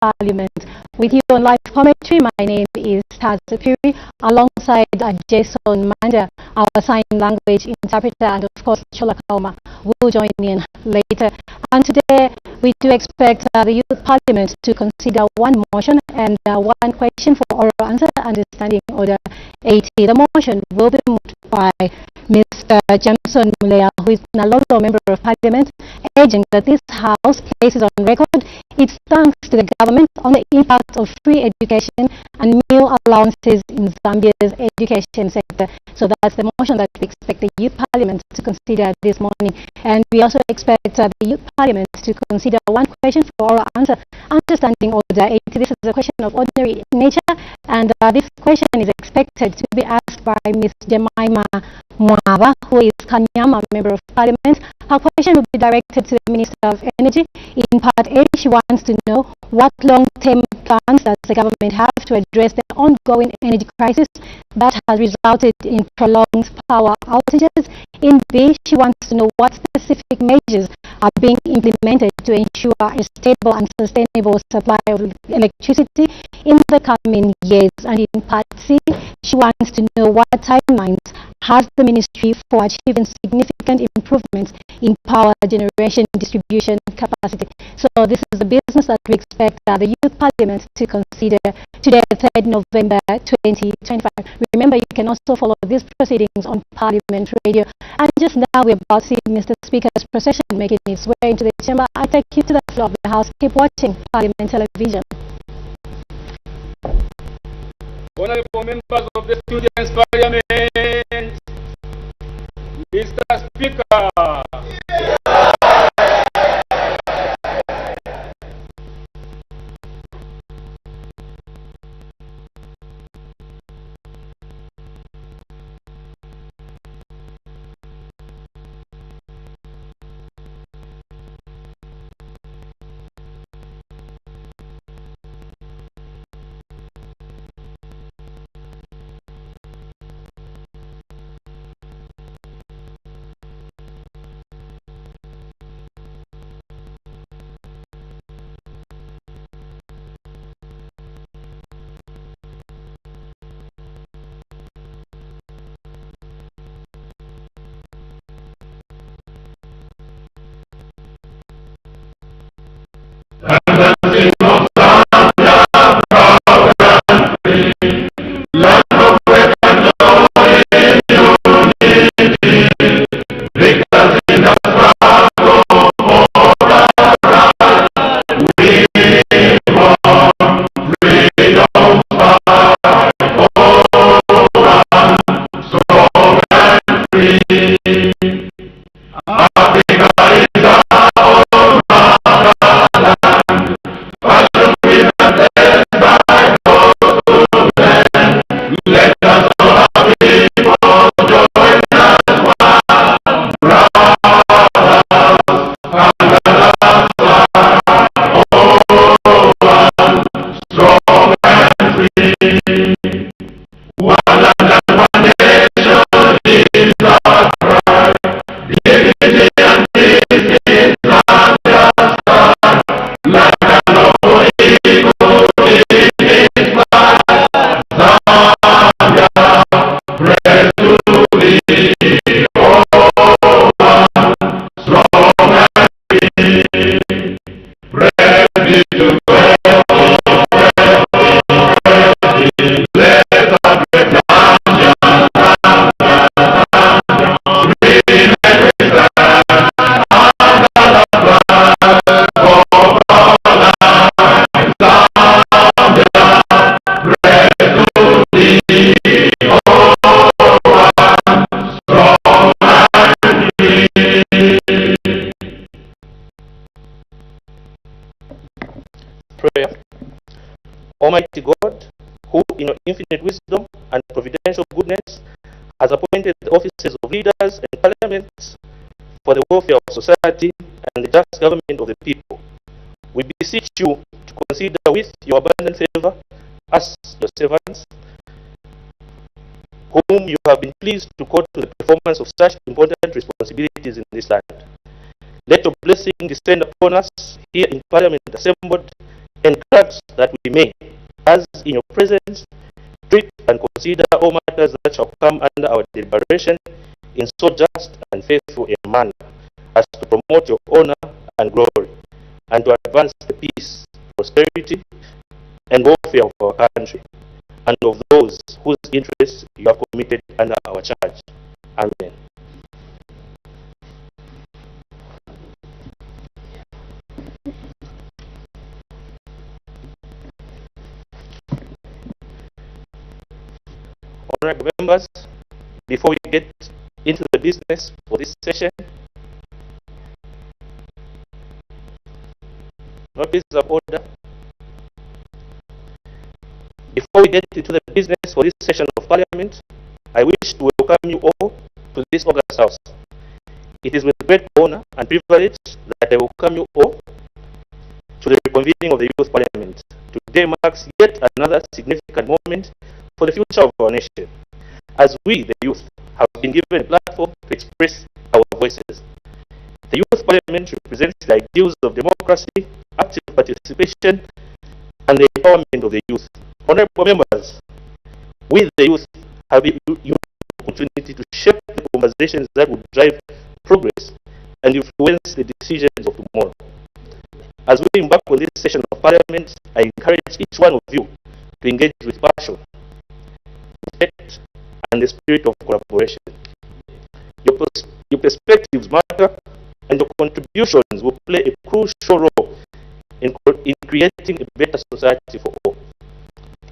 Parliament. With you on live commentary, my name is Taz Puri, alongside Jason Manja, our sign language interpreter, and of course Chola Kauma will join in later. And today we do expect the Youth Parliament to consider one motion and one question for oral answer under Standing Order 80. The motion will be moved by Mr. Jameson Mulea, who is a local member of Parliament, urging that this House places on record its thanks to the government on the impact of free education and meal allowances in Zambia's education sector. So that's the motion that we expect the Youth Parliament to consider this morning. And we also expect the Youth Parliament to consider one question for oral answer understanding Order 80. This is a question of ordinary nature, and this question is expected to be asked by Ms. Jemima Mwaba, who is Kanyama Member of Parliament. Her question will be directed to the Minister of Energy. In part A, she wants to know what long-term plans does the government have to address the ongoing energy crisis that has resulted in prolonged power outages. In B, she wants to know what specific measures are being implemented to ensure a stable and sustainable supply of electricity in the coming years. And in part C, she wants to know what timelines has the Ministry for achieving significant improvements in power generation distribution capacity. So this is the business that we expect the Youth Parliament to consider today, 3rd November 2025. Remember, you can also follow these proceedings on Parliament Radio. And just now we're about to see Mr. Speaker's procession making its way into the chamber. I take you to the floor of the House. Keep watching Parliament Television. Honorable members of the Students' Parliament, Mr. Speaker. Prayer. Almighty God, who in your infinite wisdom and providential goodness has appointed the offices of leaders and parliaments for the welfare of society and the just government of the people, we beseech you to consider with your abundant favor us, your servants, whom you have been pleased to call to the performance of such important responsibilities in this land. Let your blessing descend upon us here in Parliament assembled encourage that we may, as in your presence, treat and consider all matters that shall come under our deliberation in so just and faithful a manner as to promote your honor and glory, and to advance the peace, prosperity, and welfare of our country, and of those whose interests you have committed under our charge. Amen. Honorable members, before we get into the business for this session, notice of order. Before we get into the business for this session of Parliament, I wish to welcome you all to this August House. It is with great honor and privilege that I welcome you all to the reconvening of the Youth Parliament. Today marks yet another significant moment for the future of our nation, as we, the youth, have been given a platform to express our voices. The Youth Parliament represents the ideals of democracy, active participation, and the empowerment of the youth. Honorable members, we, the youth, have a unique opportunity to shape the conversations that will drive progress and influence the decisions of tomorrow. As we embark on this session of Parliament, I encourage each one of you to engage with passion, respect, and the spirit of collaboration. Your perspectives matter, and your contributions will play a crucial role in creating a better society for all.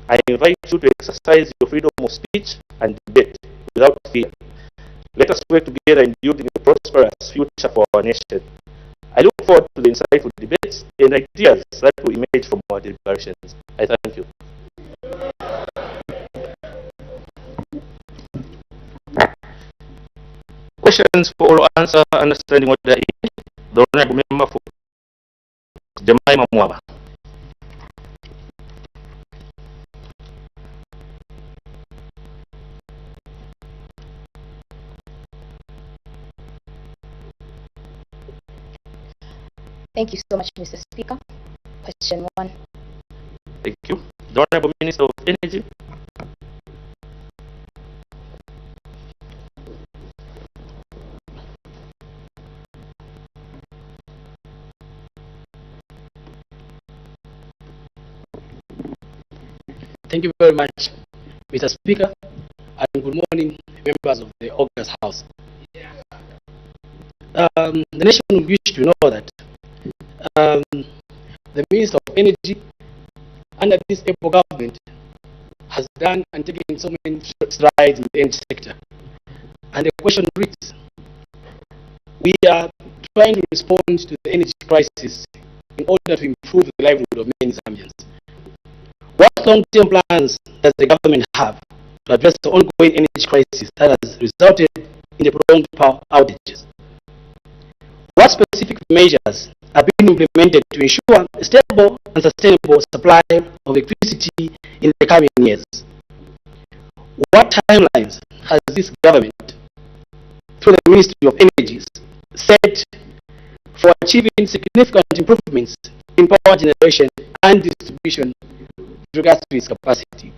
I invite you to exercise your freedom of speech and debate without fear. Let us work together in building a prosperous future for our nation. I look forward to the insightful debates and ideas that will emerge from our deliberations. I thank you. Questions for all answer, understanding what there is. The Honorable Member for Jemima Mwaba. Thank you so much, Mr. Speaker. Question 1. Thank you. The Honorable Minister of Energy. Thank you very much, Mr. Speaker, and good morning, members of the August House. The nation will wish to know that the Minister of Energy under this April government has done and taken so many strides in the energy sector. And the question reads, we are trying to respond to the energy crisis in order to improve the livelihood of many Zambians. What long-term plans does the government have to address the ongoing energy crisis that has resulted in the prolonged power outages? What specific measures are being implemented to ensure a stable and sustainable supply of electricity in the coming years? What timelines has this government, through the Ministry of Energy, set for achieving significant improvements in power generation and distribution with regards to its capacity?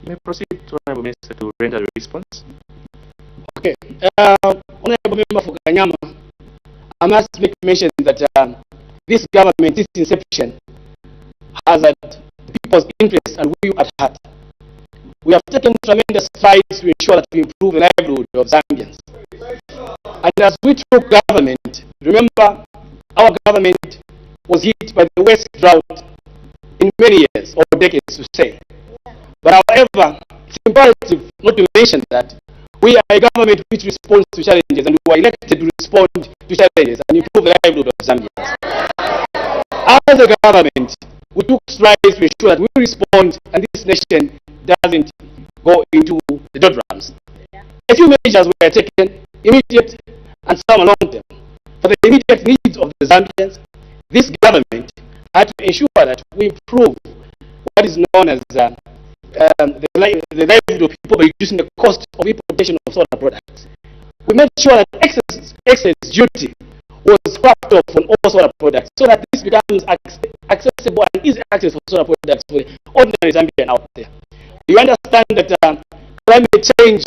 You may proceed, Honorable Minister, to render the response. Okay. Honorable Member for Kanyama, I must make mention that this government, this inception, has had people's interests and will at heart. We have taken tremendous strides to ensure that we improve the livelihood of Zambians. And as we took government, remember, our government was hit by the worst drought in many years, or decades to say. But however, it's imperative not to mention that we are a government which responds to challenges, and we were elected to respond to challenges and improve the livelihood of Zambians. As a government, we took strides to ensure that we respond and this nation doesn't go into the doldrums. A few measures were taken, immediate and some long term. For the immediate needs of the Zambians, this government had to ensure that we improve what is known as the livelihood of people by reducing the cost of importation of solar products. we made sure that excess duty was scrapped off on all solar products so that this becomes accessible and easy access for solar products for the ordinary Zambian out there. You understand that climate change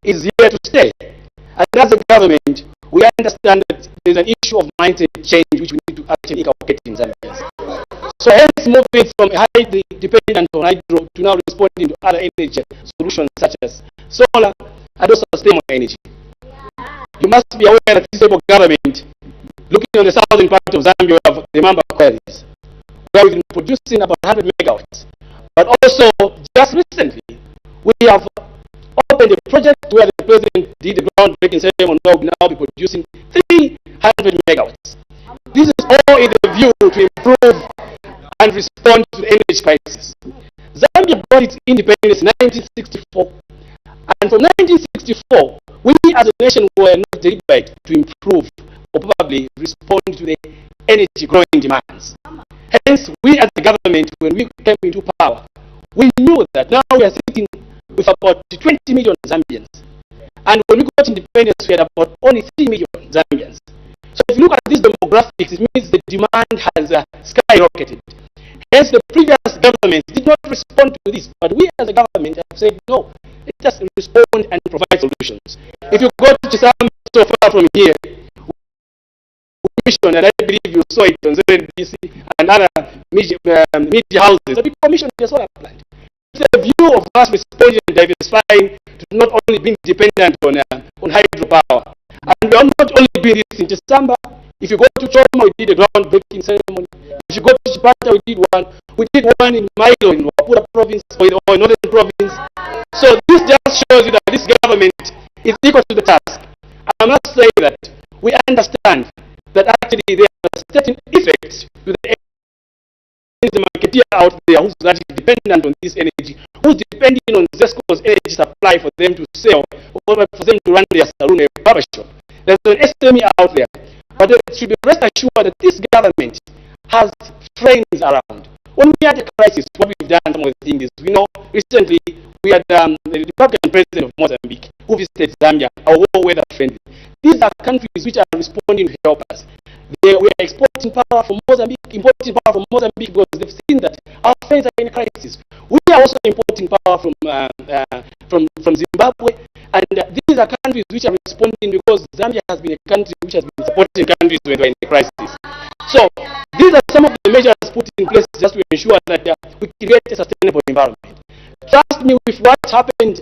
is here to stay. And as a government, we understand that there's an issue of mindset change which we need to actually inculcate in Zambia. So hence moving from highly dependent on hydro to now responding to other energy solutions such as solar and also sustainable energy. You must be aware that this able government, looking on the southern part of Zambia, we have the Mamba quarries, where we've been producing about 100 megawatts. But also, just recently, we have opened a project where the president did the groundbreaking ceremony, where we will now be producing 300 megawatts. This is all in the view to improve and respond to the energy crisis. Zambia got its independence in 1964, and from 1964, we as a nation were not deliberate to improve or probably respond to the energy growing demands. Hence, we as the government, when we came into power, we knew that now we are sitting with about 20 million Zambians. And when we got independence, we had about only 3 million Zambians. So if you look at these demographics, it means the demand has skyrocketed. Hence, the previous government did not respond to this, but we as a government have said, no, let's just respond and provide solutions. If you go to Zambia so far from here, commission, and I believe you saw it on ZNBC and other media houses, we commissioned a solar plant. It's a view of us responding and diversifying to not only being dependent on hydropower. And we are not only doing this in Zambia. If you go to Choma, we did a groundbreaking ceremony. If you go to Chipata, we did one. We did one in Milo, in Wapura province, or in Northern province. So this just shows you that this government is equal to the task. I must say that we understand that actually there are certain effects to the marketeer out there who's actually dependent on this energy, who's depending on ZESCO's energy supply for them to sell, or for them to run their saloon or barber shop. There's an SME out there. But it should be rest assured that this government has friends around. When we had a crisis, what we've done, some of the things is, we know, recently we had the Republican president of Mozambique who visited Zambia, our weather friendly. These are countries which are responding to help us. We are exporting power from Mozambique, importing power from Mozambique because they've seen that our friends are in a crisis. We are also importing power from Zimbabwe, and these are countries which are responding because Zambia has been a country which has been supporting countries when they're in a crisis. So these are some of the measures put in place just to ensure that we create a sustainable environment. Trust me, with what happened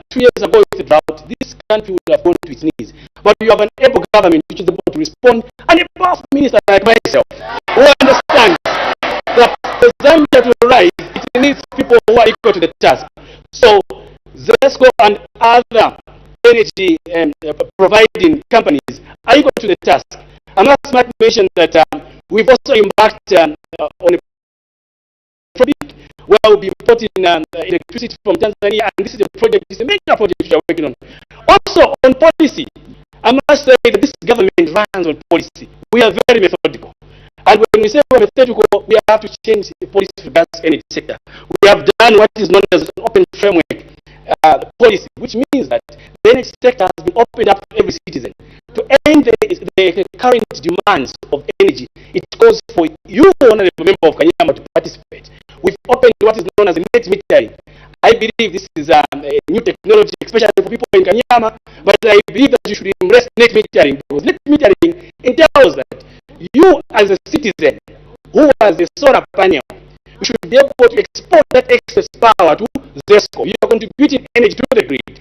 2 years ago with the drought, this country would have gone to its knees. But you have an able government which is able to respond, and a powerful minister like myself who understands that for Zambia to rise, it needs people who are equal to the task. So ZESCO and other energy providing companies are equal to the task. I must mention that we've also embarked on a project where we'll be importing electricity from Tanzania, and this is a project, it's a major project which we are working on. Also on policy, I must say that this government runs on policy. We are very methodical. And when we say we're methodical, we have to change the policy regards energy sector. We have done what is known as an open framework policy, which means that the energy sector has been opened up to every citizen. To end the current demands of energy, it calls for you, honorable member of Kanyama, to participate. We've opened what is known as net metering. I believe this is a new technology, especially for people in Kanyama, but I believe that you should embrace net metering, because net metering entails that you as a citizen who has a solar panel, you should be able to export that excess power to ZESCO. You are contributing energy to the grid.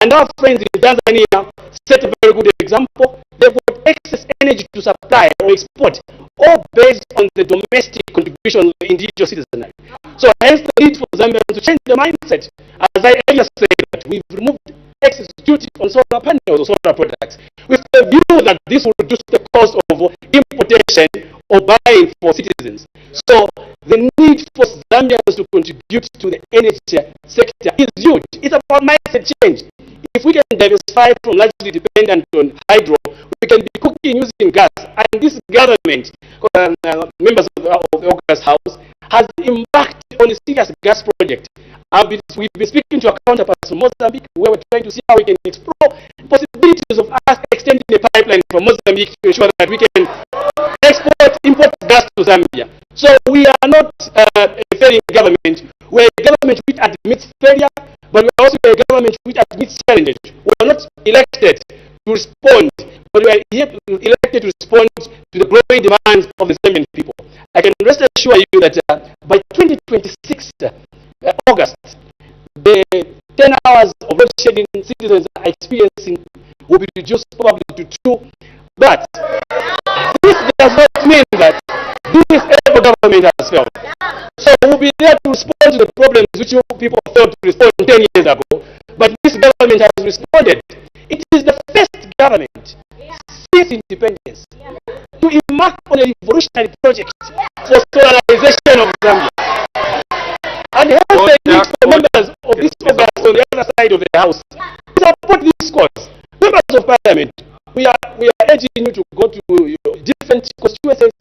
And our friends in Tanzania set a very good example. They've got excess energy to supply or export, all based on the domestic contribution of the individual citizenry. So hence the need for Zambia to change the mindset. As I earlier said, that we've removed excess duty on solar panels or solar products, with the view that this will reduce the cost of importation or buying for citizens. So the need for Zambians to contribute to the energy sector is huge. It's about mindset change. If we can diversify from largely dependent on hydro, we can be cooking using gas. And this government, members of the August House, has embarked on a serious gas project. We've been speaking to our counterparts from Mozambique, where we're trying to see how we can explore possibilities of us extending the pipeline from Mozambique to ensure that we can import gas to Zambia. So we are not a failing government. We're a government which admits failure, but we're also a government which admits challenges. We're not elected to respond, but we are elected to respond to the growing demands of the Zambian people. I can rest assure you that by 2026 August, the 10 hours of load shedding citizens are experiencing will be reduced probably to 2. But this does not mean that this able government has failed. So we'll be there to respond to the problems which you people failed to respond 10 years ago. But this government has responded. It is the first government since independence to embark on a revolutionary project for solarization of Zambia. And hence the need for members of this Congress on the other side of the House to support this cause. Members of Parliament, we are urging you to go to your different constituencies,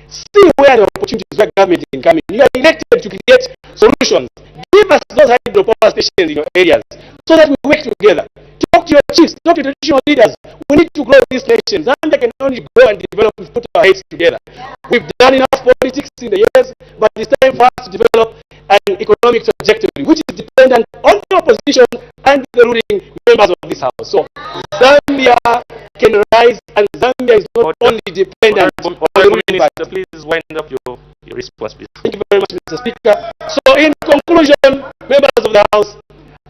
see where the opportunities where government is coming. You are elected to create solutions. Give us those hydropower stations in your areas so that we work together. Talk to your chiefs, talk to traditional leaders. We need to grow this nation. Zambia can only grow and develop if we put our heads together. We've done enough politics in the years, but it's time for us to develop an economic trajectory which is dependent on the opposition and the ruling members of this house. So Zambia can rise, and Zambia is not only dependent on the ruling Minister, please wind up your response, please. Thank you very much, Mr. Speaker. So in conclusion, members of the House,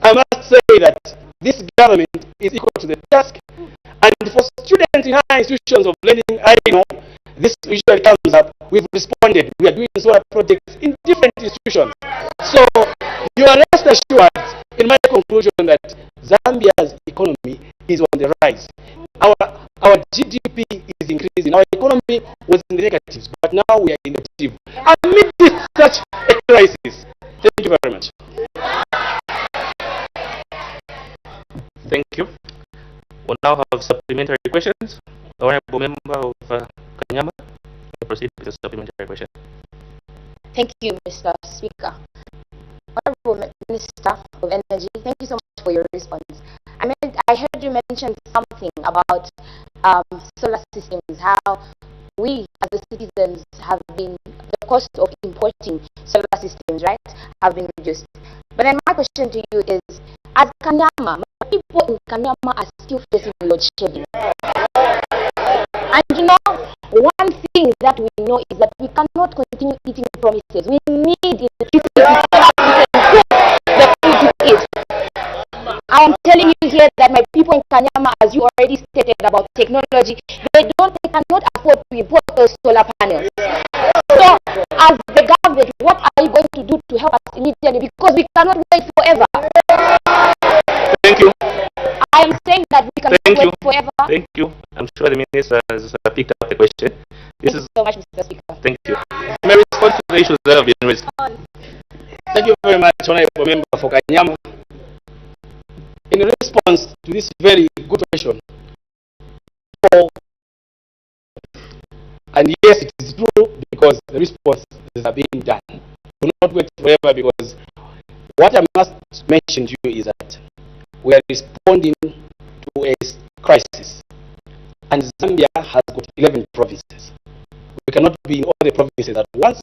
I must say that this government is equal to the task, and for students in high institutions of learning, I know this usually comes up. We've responded. We are doing solar projects in different institutions. So you are rest assured, in my conclusion, that Zambia's economy is on the rise. Our GDP is increasing. Our economy was in the negatives, but now we are in the positive. Amid such a crisis. Thank you very much. Thank you. We'll now have supplementary questions. The Honorable Member of Kanyama, proceed with the supplementary question. Thank you, Mr. Speaker. Honorable Minister of Energy, thank you so much for your response. I heard you mention something about solar systems, how we as the citizens have been, the cost of importing solar systems, right, have been reduced. But then my question to you is, as Kanyama, people in Kanyama are still facing load shedding. And you know, one thing that we know is that we cannot continue eating promises. We need electricity so that we can cook the food we eat. I am telling you here that my people in Kanyama, as you already stated about technology, they cannot afford to import those solar panels. So, as the government, what are you going to do to help us immediately? Because we cannot wait forever. Thank you. I am saying that we cannot wait forever. Thank you. I'm sure the Minister has picked up the question. Thank you so much, Mr. Speaker. Thank you. May I respond to the issues that have been raised? Thank you very much, Honorable Member for Kanyama. In response to this very good question, and yes, it is true because the responses are being done. Do not wait forever, because what I must mention to you is that we are responding to a crisis, and Zambia has got 11 provinces. We cannot be in all the provinces at once,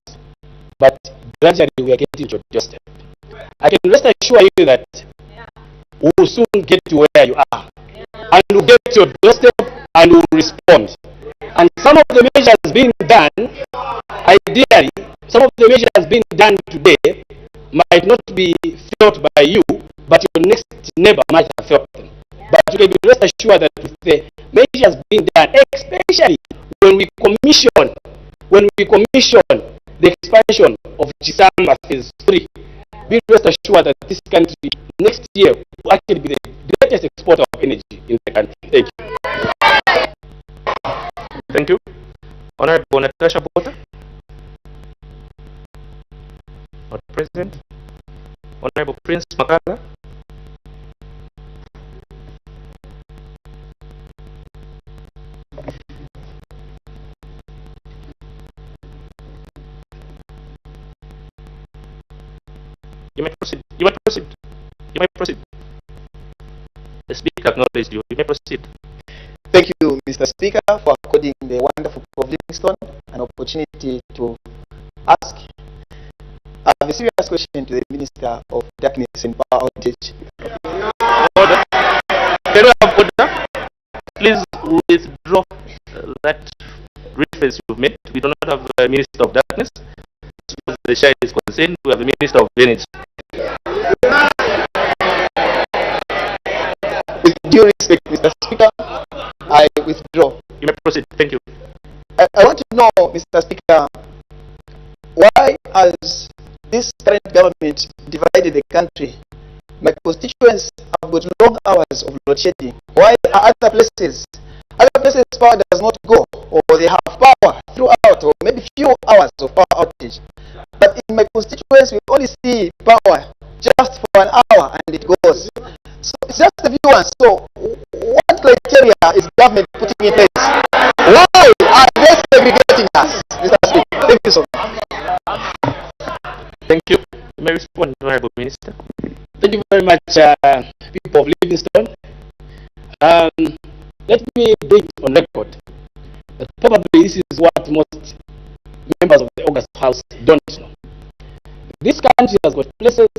but gradually we are getting to your step. I can rest assure you that we will soon get to where you are, and we'll get to your doorstep and we'll respond. And some of the measures being done, ideally, some of the measures being done today might not be felt by you, but your next neighbor might have felt them. But you can be rest assured that with the measures being done, especially when we commission the expansion of Chisamba Phase 3, be rest assured that this country next year will actually be the greatest exporter of energy in the country. Thank you. Thank you. Honorable Natasha Bota. Not present. Honorable Prince Makala. You may proceed. You may proceed. You may proceed. The speaker acknowledged you. You may proceed. Thank you, Mr. Speaker, for according the wonderful Prof. Livingstone an opportunity to ask a serious question to the Minister of Darkness and Power Outage. Order. Can we have order? Please withdraw that reference you've made. We do not have a Minister of Darkness. As far as the share is concerned, we have a Minister of Energy. With due respect, Mr. Speaker, I withdraw. You may proceed. Thank you. I want to know, Mr. Speaker, why has this current government divided the country? My constituents have got long hours of load shedding. Why are other places power does not go, or they have power throughout, or maybe few hours of power outage? But in my constituents, we only see power just for an hour and it goes. So it's just a few ones. So what criteria is government putting in place? Why are they segregating us, Mr. Speaker? Thank you so much. Thank you. You may respond, Honorable Minister. Thank you very much, people of Livingstone. Let me bring on record that probably this is what most members of the August House don't know. This country has got places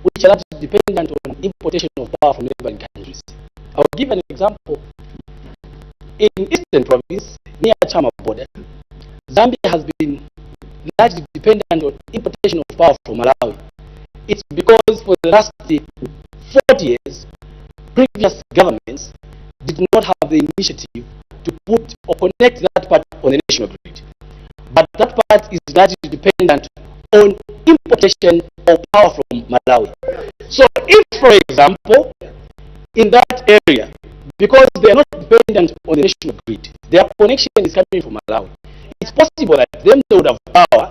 which are not dependent on importation of power from neighboring countries. I will give an example. In Eastern Province, near Chama border, Zambia has been largely dependent on importation of power from Malawi. It's because for the last 40 years, previous governments did not have the initiative to put or connect that part on the national grid. But that part is largely dependent on importation of power from Malawi. So if, for example, in that area, because they are not dependent on the national grid, their connection is coming from Malawi, it's possible that them they would have power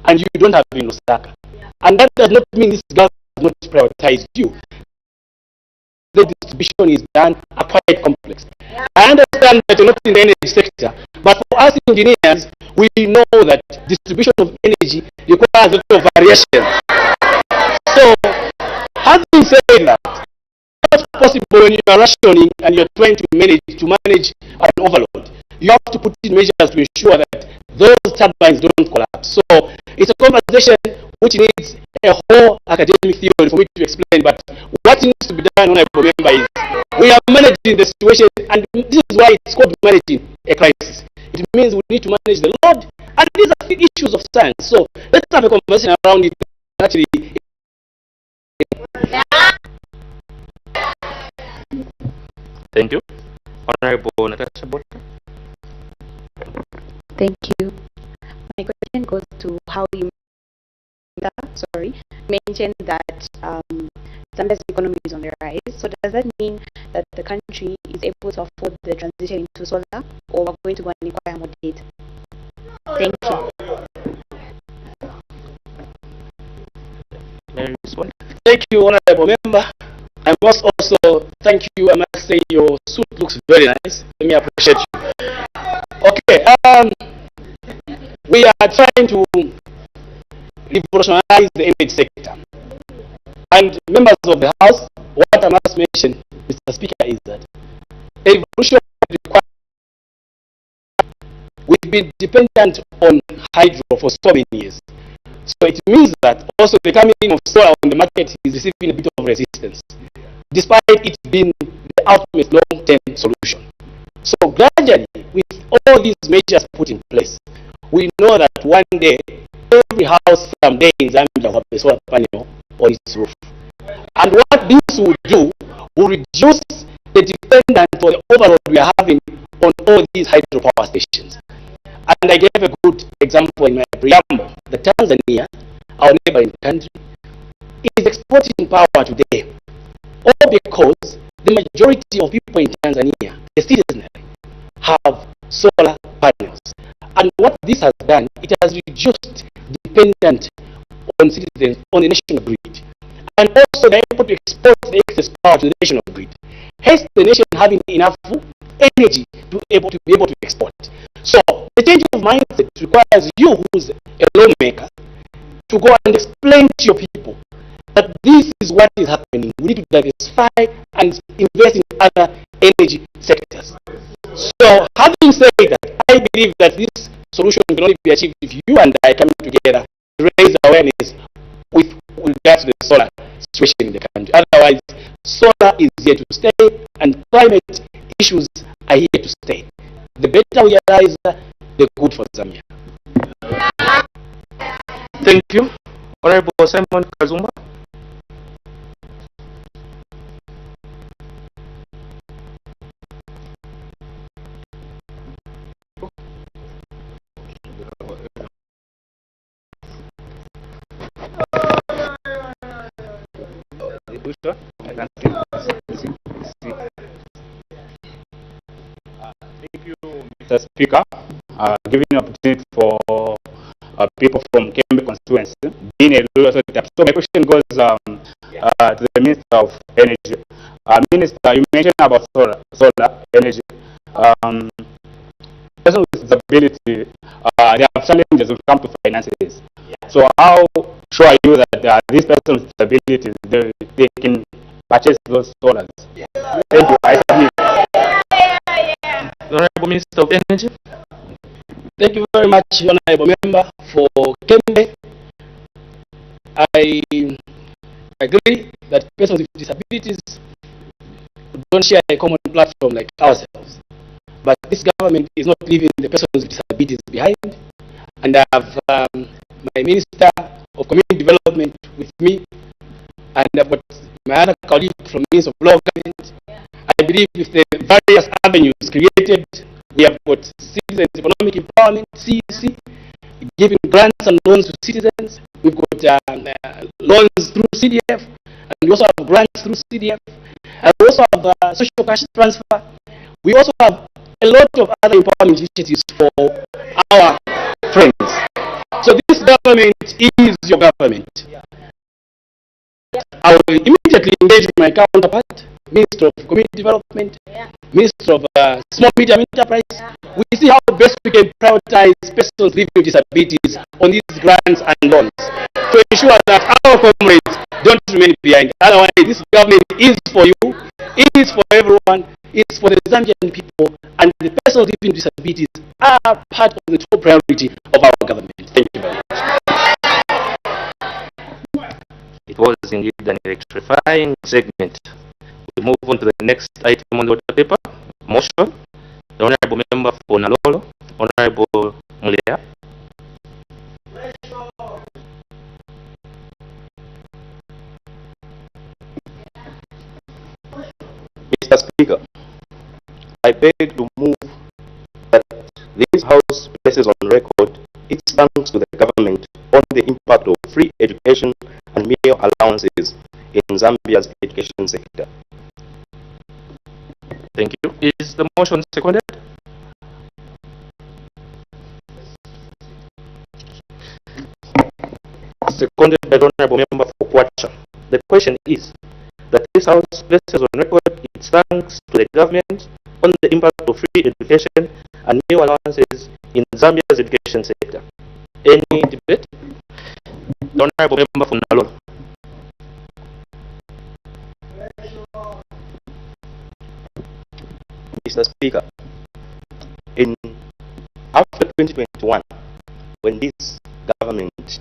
and you don't have in Lusaka. And that does not mean this government does not prioritize you. The distribution is done are quite complex. I understand that you're not in the energy sector, but for us engineers, we know that distribution of energy requires a lot of variation. So, having said that, it's possible when you are rationing and you're trying to manage an overload. You have to put in measures to ensure that those turbines don't collapse. So it's a conversation which needs a whole academic theory for me to explain. But what needs to be done, honorable member, is we are managing the situation, and this is why it's called managing a crisis. It means we need to manage the load, and these are the issues of science. So let's have a conversation around it. Actually, thank you. Honorable Natasha Bota. Thank you. My question goes to how you mentioned that Zambia's economy is on the rise. So does that mean that the country is able to afford the transition into solar, or we're going to go and acquire more data? Thank you. May I respond? thank you, honorable member. I must also thank you. I must say your suit looks very nice. Let me appreciate you. Okay, we are trying to revolutionize the energy sector. And members of the House, what I must mention, Mr. Speaker, is that a revolution requires. We've been dependent on hydro for so many years. So it means that also the coming of solar on the market is receiving a bit of resistance, despite it being the ultimate long-term solution. So gradually, with all these measures put in place, we know that one day, every house someday in Zambia will have a solar panel on its roof. And what this will do will reduce the dependence or the overload we are having on all these hydropower stations. And I gave a good example in my preamble that Tanzania, our neighboring country, is exporting power today, all because the majority of people in Tanzania, the citizenry, have solar panels. And what this has done, it has reduced dependence on citizens on the national grid. And also they're able to export the excess power to the national grid. Hence the nation having enough energy to be able to export. So the change of mindset requires you, who's a lawmaker, to go and explain to your people that this is what is happening. We need to diversify and invest in other energy sectors. So, having said that, I believe that this solution can only be achieved if you and I come together to raise awareness with regards to the solar situation in the country. Otherwise, solar is here to stay and climate issues are here to stay. The better we realize, the good for Zambia. Thank you. Honorable Simon Kazumba. Thank you, Mr. Speaker, giving an opportunity for people from Kembe constituency being a rural sector. So my question goes to the Minister of Energy. Minister, you mentioned about solar energy. Persons with disability, they have challenges when it comes to finances. So how sure are you that these persons with disabilities, they can purchase those solars? Thank you. I submit. Honorable Minister of Energy. Thank you very much, Honorable Member, for Kembe. I agree that persons with disabilities don't share a common platform like ourselves. But this government is not leaving the persons with disabilities behind. And I have my Minister of Community Development with me, and I've got my other colleague from the Ministry of Law Government. I believe with the various avenues created, we have got Citizens Economic Empowerment, CEC, giving grants and loans to citizens. We've got loans through CDF, and we also have grants through CDF. And we also have social cash transfer. We also have a lot of other empowerment initiatives for our friends. So this government is your government. I will immediately engage with my counterpart, Minister of Community Development, Minister of Small Medium Enterprise. We see how best we can prioritize persons living with disabilities on these grants and loans to ensure that our comrades don't remain behind. Otherwise, this government is for you, it is for everyone, it is for the Zambian people, and the persons living with disabilities are part of the top priority of our government. Thank you very much. It was indeed an electrifying segment. We move on to the next item on the order paper. Motion. The Honorable Member for Nalolo, Honorable Mulea. Mr. Speaker, I beg to move that this House places on record its thanks to the government on the impact of free education and meal allowances in Zambia's education sector. Thank you. Is the motion seconded? Seconded by the Honorable Member for Kwacha. The question is that this House places on record its thanks to the government on the impact of free education and meal allowances in Zambia's education sector. Any debate? The Honorable Member for Nalolo. Mr. Speaker, in after 2021, when this government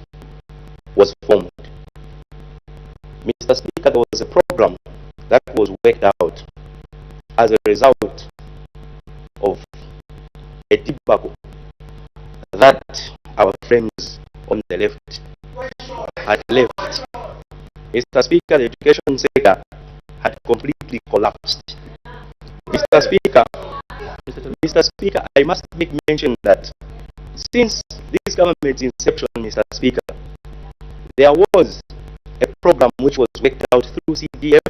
was formed, Mr. Speaker, there was a program that was worked out as a result of a debacle that our friends on the left had left. Mr. Speaker, the education sector had completely collapsed. Mr. Speaker, I must make mention that since this government's inception, Mr. Speaker, there was a program which was worked out through CDF.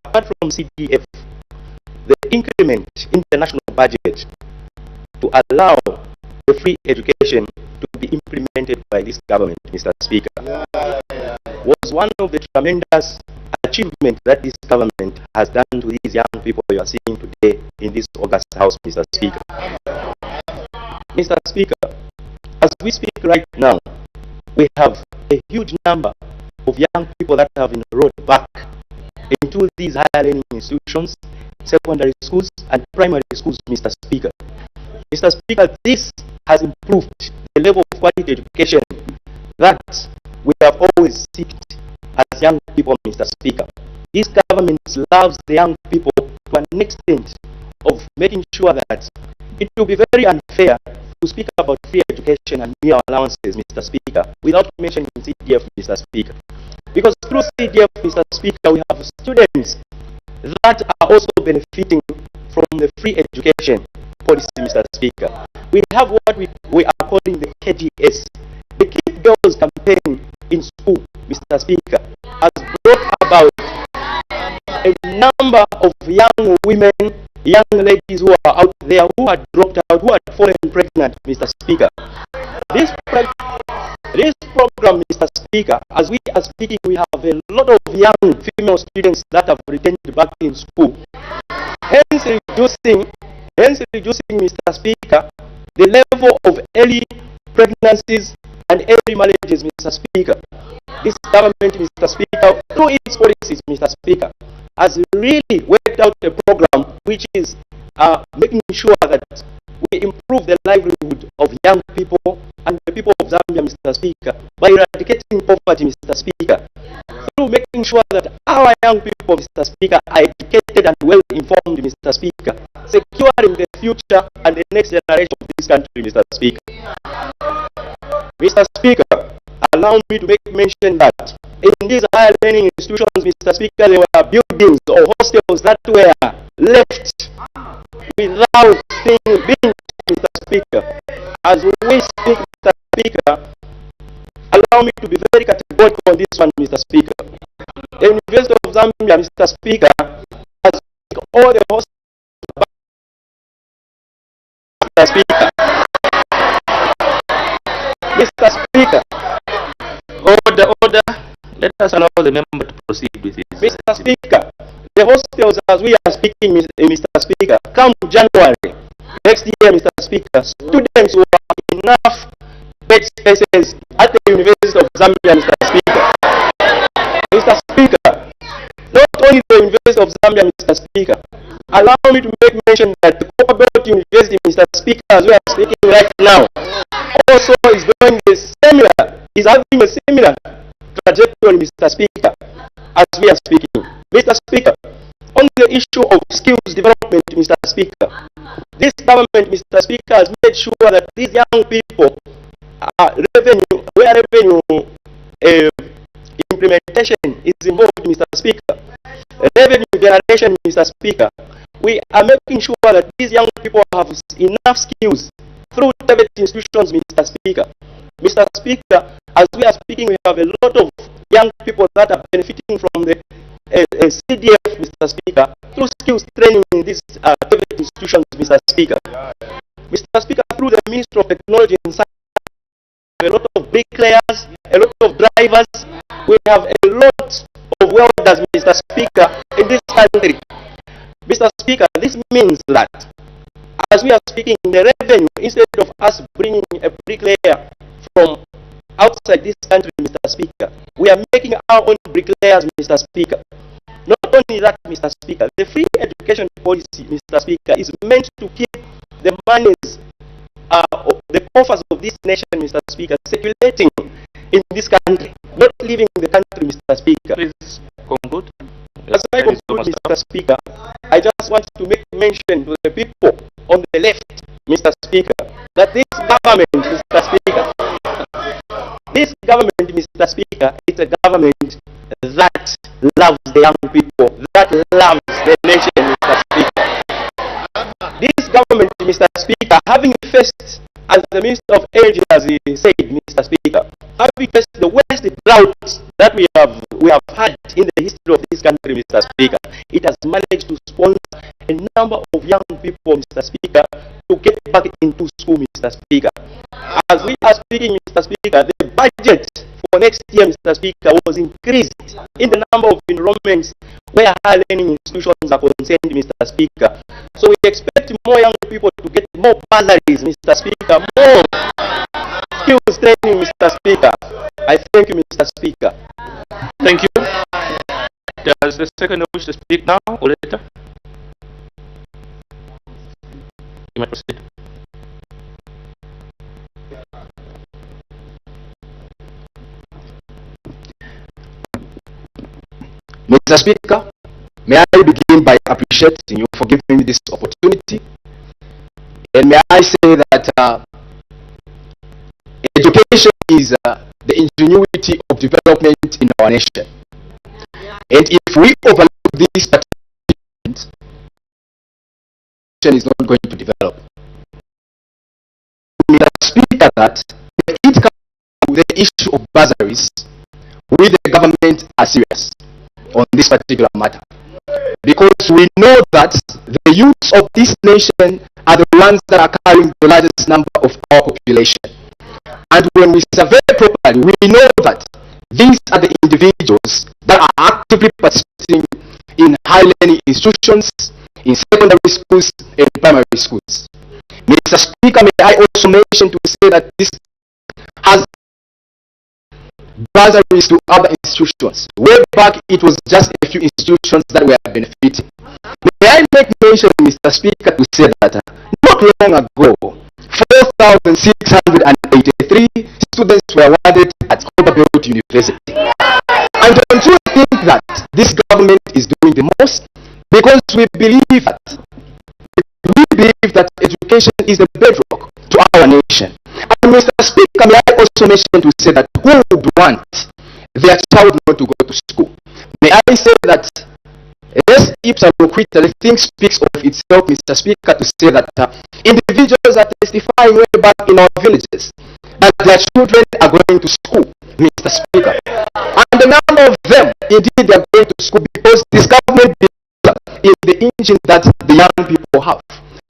Apart from CDF, the increment in the national budget to allow the free education to be implemented by this government, Mr. Speaker, was one of the tremendous achievements that this government has done to these young people you are seeing today in this August House, Mr. Speaker. Mr. Speaker, as we speak right now, we have a huge number of young people that have enrolled back into these higher learning institutions, secondary schools and primary schools, Mr. Speaker. Mr. Speaker, this has improved the level of quality education that we have always seeked as young people, Mr. Speaker. This government loves the young people to an extent of making sure that it will be very unfair to speak about free education and meal allowances, Mr. Speaker, without mentioning CDF, Mr. Speaker. Because through CDF, Mr. Speaker, we have students that are also benefiting from the free education policy, Mr. Speaker. We have what we are calling the KGS. The Keep Girls campaign in school, Mr. Speaker, has brought about a number of young women, young ladies who are out there who had dropped out, who had fallen pregnant, Mr. Speaker. This program, Mr. Speaker, as we are speaking, we have a lot of young female students that have returned back in school. Hence reducing, Mr. Speaker, the level of early pregnancies and early marriages, Mr. Speaker. This government, Mr. Speaker, through its policies, Mr. Speaker, has really worked out a program which is making sure that we improve the livelihood of young people and the people of Zambia, Mr. Speaker, by eradicating poverty, Mr. Speaker, through making sure that our young people, Mr. Speaker, are educated and well informed, Mr. Speaker, securing the future and the next generation of this country, Mr. Speaker. Mr. Speaker, allow me to make mention that in these higher learning institutions, Mr. Speaker, there were buildings or hostels that were left without being, Mr. Speaker. As we speak, Mr. Speaker, allow me to be very categorical on this one, Mr. Speaker. The University of Zambia, Mr. Speaker, has all the hostels, Mr. Speaker. Mr. Speaker. Order. Let us allow the member to proceed with it. Mr. Speaker, the hostels, as we are speaking, Mr. Speaker, come January next year, Mr. Speaker, students will have enough bed spaces at the University of Zambia, Mr. Speaker. Mr. Speaker, not only the University of Zambia, Mr. Speaker, allow me to make mention that the Copperbelt University, Mr. Speaker, as we are speaking right now, also is doing the similar, is having a similar trajectory, Mr. Speaker, as we are speaking. Mr. Speaker, on the issue of skills development, Mr. Speaker, this government, Mr. Speaker, has made sure that these young people are revenue implementation is involved, Mr. Speaker. Revenue generation, Mr. Speaker. We are making sure that these young people have enough skills through private institutions, Mr. Speaker. Mr. Speaker, as we are speaking, we have a lot of young people that are benefiting from the CDF, Mr. Speaker, through skills training in these private institutions, Mr. Speaker. Mr. Speaker, through the Ministry of Technology and Science, a lot of bricklayers, a lot of drivers, we have a lot of welders, Mr. Speaker, in this country. Mr. Speaker, this means that as we are speaking, the revenue, instead of us bringing a bricklayer from outside this country, Mr. Speaker, we are making our own bricklayers, Mr. Speaker. Not only that, Mr. Speaker, the free education policy, Mr. Speaker, is meant to keep the monies, the coffers of this nation, Mr. Speaker, circulating in this country, not leaving the country, Mr. Speaker. Please conclude. As I conclude, Mr. Speaker, I just want to make mention to the people on the left, Mr. Speaker, that this government, Mr. Speaker, Mr. Speaker, is a government that loves the young people, that loves the nation, Mr. Speaker. This government, Mr. Speaker, having faced, as the Minister of Energy has said, Mr. Speaker, having faced the worst drought that we have had in the history of this country, Mr. Speaker, it has managed to sponsor a number of young people, Mr. Speaker, to get back into school, Mr. Speaker. As we are speaking, Mr. Speaker, the budget for next year, Mr. Speaker, was increased in the number of enrollments where higher learning institutions are concerned, Mr. Speaker. So we expect more young people to get more bursaries, Mr. Speaker, more you, standing, Mr. Speaker. I thank you, Mr. Speaker. Thank you. Does the second wish to speak now or later? You may proceed. Mr. Speaker, may I begin by appreciating you for giving me this opportunity. And may I say that education is the ingenuity of development in our nation. And if we overlook this, nation is not going to develop. Mr. Speaker, that it comes to the issue of bursaries, we the government are serious on this particular matter, because we know that the youths of this nation are the ones that are carrying the largest number of our population. And when we survey properly, we know that these are the individuals that are actively participating in high learning institutions, in secondary schools and primary schools. Mr. Speaker, may I also mention to say that this has bursaries to other institutions. Way back, it was just a few institutions that were benefiting. May I make mention, Mr. Speaker, to say that not long ago, 4,683 students were awarded at Belt University. And don't you think that this government is doing the most? Because we believe that education is the bedrock to our nation. And Mr. Speaker, may I also mention to say that who would want their child not to go to school? May I say that res ipsa loquita, the thing speaks of itself, Mr. Speaker, to say that individuals are testifying way back in our villages that their children are going to school, Mr. Speaker. And the number of them, indeed, they are going to school because this government is the engine that the young people have.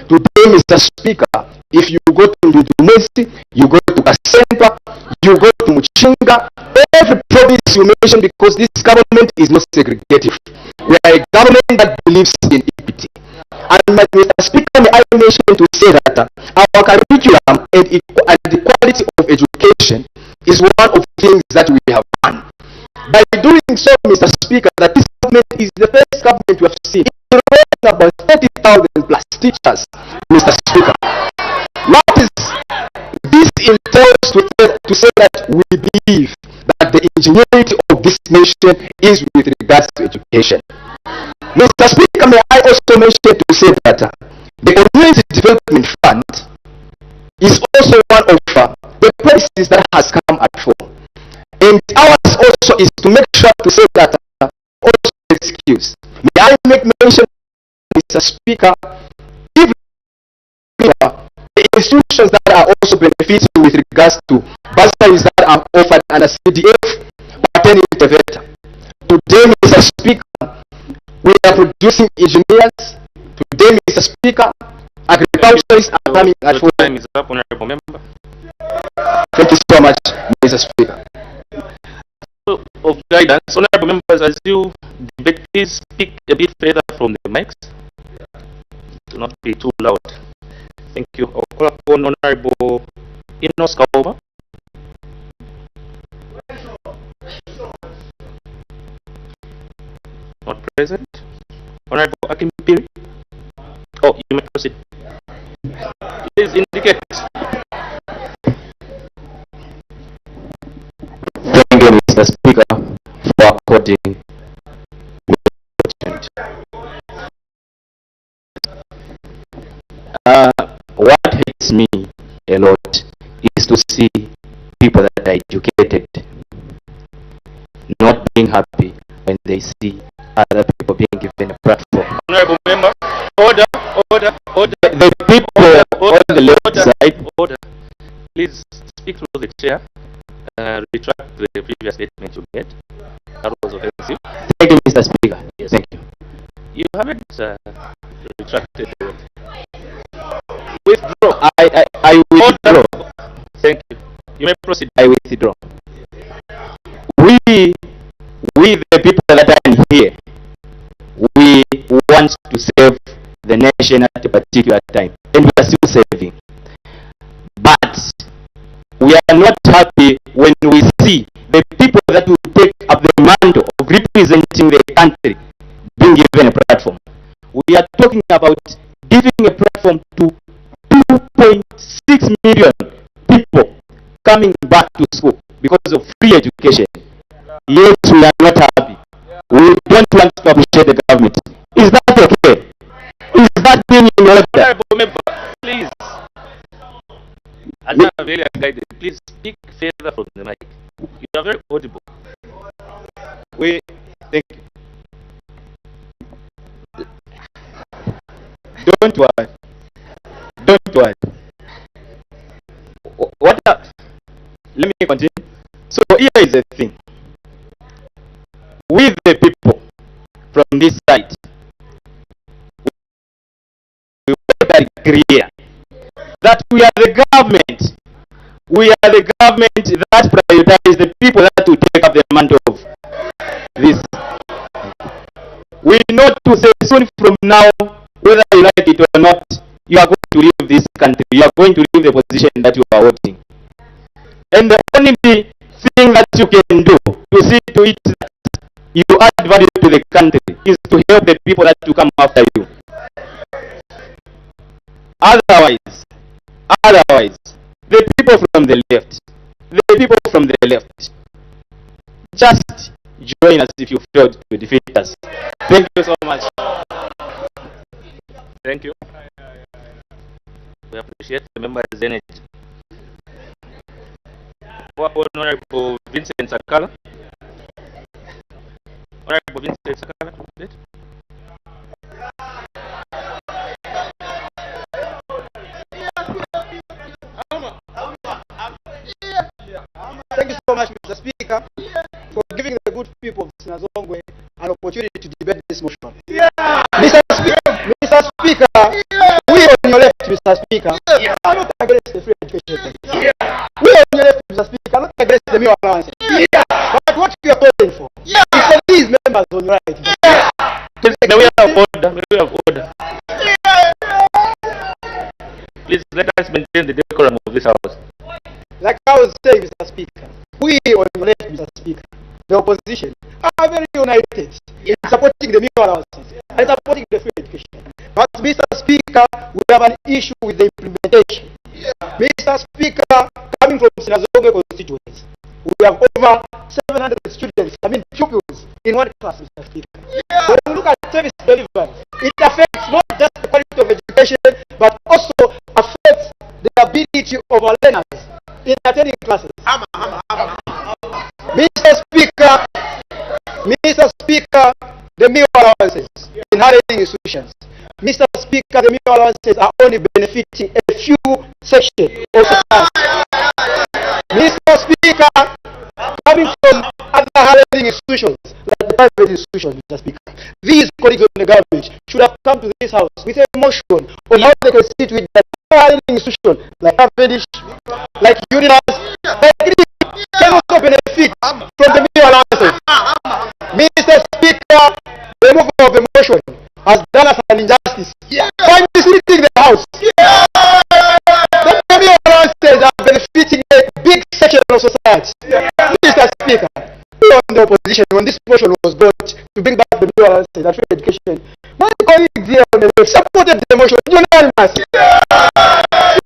Today, Mr. Speaker, if you go to Ndumesi, you go to Kasempa, you go to Muchinga, every province you mention, because this government is not segregative. We are a government that believes in equity. And Mr. Speaker, may I mention to say that our curriculum and the quality of education is one of the things that we have done. By doing so, Mr. Speaker, that this government is the first government we have seen about 30,000 plus teachers, Mr. Speaker. What is this entails to say that we believe that the ingenuity of this nation is with regards to education. Mr. Speaker, may I also mention to say that the Community Development Fund is also one of the policies that has come at fore. And ours also is to make sure to say that also excuse. May I make mention, Mr. Speaker, if the institutions that are also benefiting with regards to bursaries that are offered under CDF pertaining to VETA. Today, Mr. Speaker, we are producing engineers. Today, Mr. Speaker, agriculturists are coming at full. Time is up, honorable member. Thank you so much, Mr. Speaker. Of guidance, honorable members, as you debate, please speak a bit further from the mics. Do not be too loud. Thank you. I'll call upon Honorable Inos Kaova. Not present. Honorable Akimpiri. Oh, you may proceed. Please indicate. Thank you, Mr. Speaker, for according me the opportunity. What hurts me a lot is to see people that are educated not being happy when they see other people being given a platform. Honorable member, order. The people on the left side. Order. Please speak through the chair. Retract the previous statement you made. That was offensive. Thank you, Mr. Speaker. Yes. Thank you. You haven't retracted the Withdraw. I withdraw. Thank you. You may proceed. I withdraw. We the people that are here, we want to save the nation at a particular time, and we are still saving. But we are not happy when we see the people that will take up the mantle of representing the country being given a platform. We are talking about giving a platform to 2.6 million people coming back to school because of free education. Yes, we are not happy. We don't want to appreciate the government. Is that okay? Is that being in order? Please. As I'm really guided, please speak further from the mic. You are very audible. We thank you. Don't worry. Don't worry. What? Let me continue. So here is the thing. With the people from this side, we are very clear that we are the government. We are the government that prioritize the people that will take up the mantle of this. We know to say soon from now, whether you like it or not, you are going to leave this country. You are going to leave the position that you are holding. And the only thing that you can do to see to it that you add value to the country is to help the people that will come after you. Otherwise, the people from the left, just join us if you failed to defeat us. Thank you so much. Thank you. We appreciate the members' energy. Honorable Vincent Sakala. Honorable Vincent Sakala. Thank you so much, Mr. Speaker, for giving the good people of Sinazongwe an opportunity to debate this motion. Mr. Speaker, we on your left, Mr. Speaker, are not against the free education. We on your left, Mr. Speaker, are not against the meal allowance. But what we are calling for is for these members on your right. May we have order? May we have order? Please let us maintain the decorum of this house. Like I was saying, Mr. Speaker, we on your left, Mr. Speaker, the opposition, are very united in supporting the meal allowances and supporting the free education. But, Mr. Speaker, we have an issue with the implementation. Mr. Speaker, coming from Sinazongwe constituents, we have over 700 students, pupils in one class, Mr. Speaker. When we look at service delivery, it affects not just the quality of education, but also affects the ability of our learners in attending classes. Mr. Speaker, the meal allowances in higher institutions. Mr. Speaker, the meal allowances are only benefiting a few sections of the class. Mr. Speaker, coming from other higher institutions, like the private institutions, Mr. Speaker, these colleagues of the government should have come to this house with a motion on how they can sit with the higher institutions, like Cavendish, like Uninas, like can also benefit from the meal allowances. Mr. Speaker, the removal of the motion has done us an injustice by misleading the house. The meal allowances are benefiting a big section of society. Mr. Speaker, we on the opposition, when this motion was brought to bring back the meal allowances and free education, my colleagues here on the left supported the motion unanimously.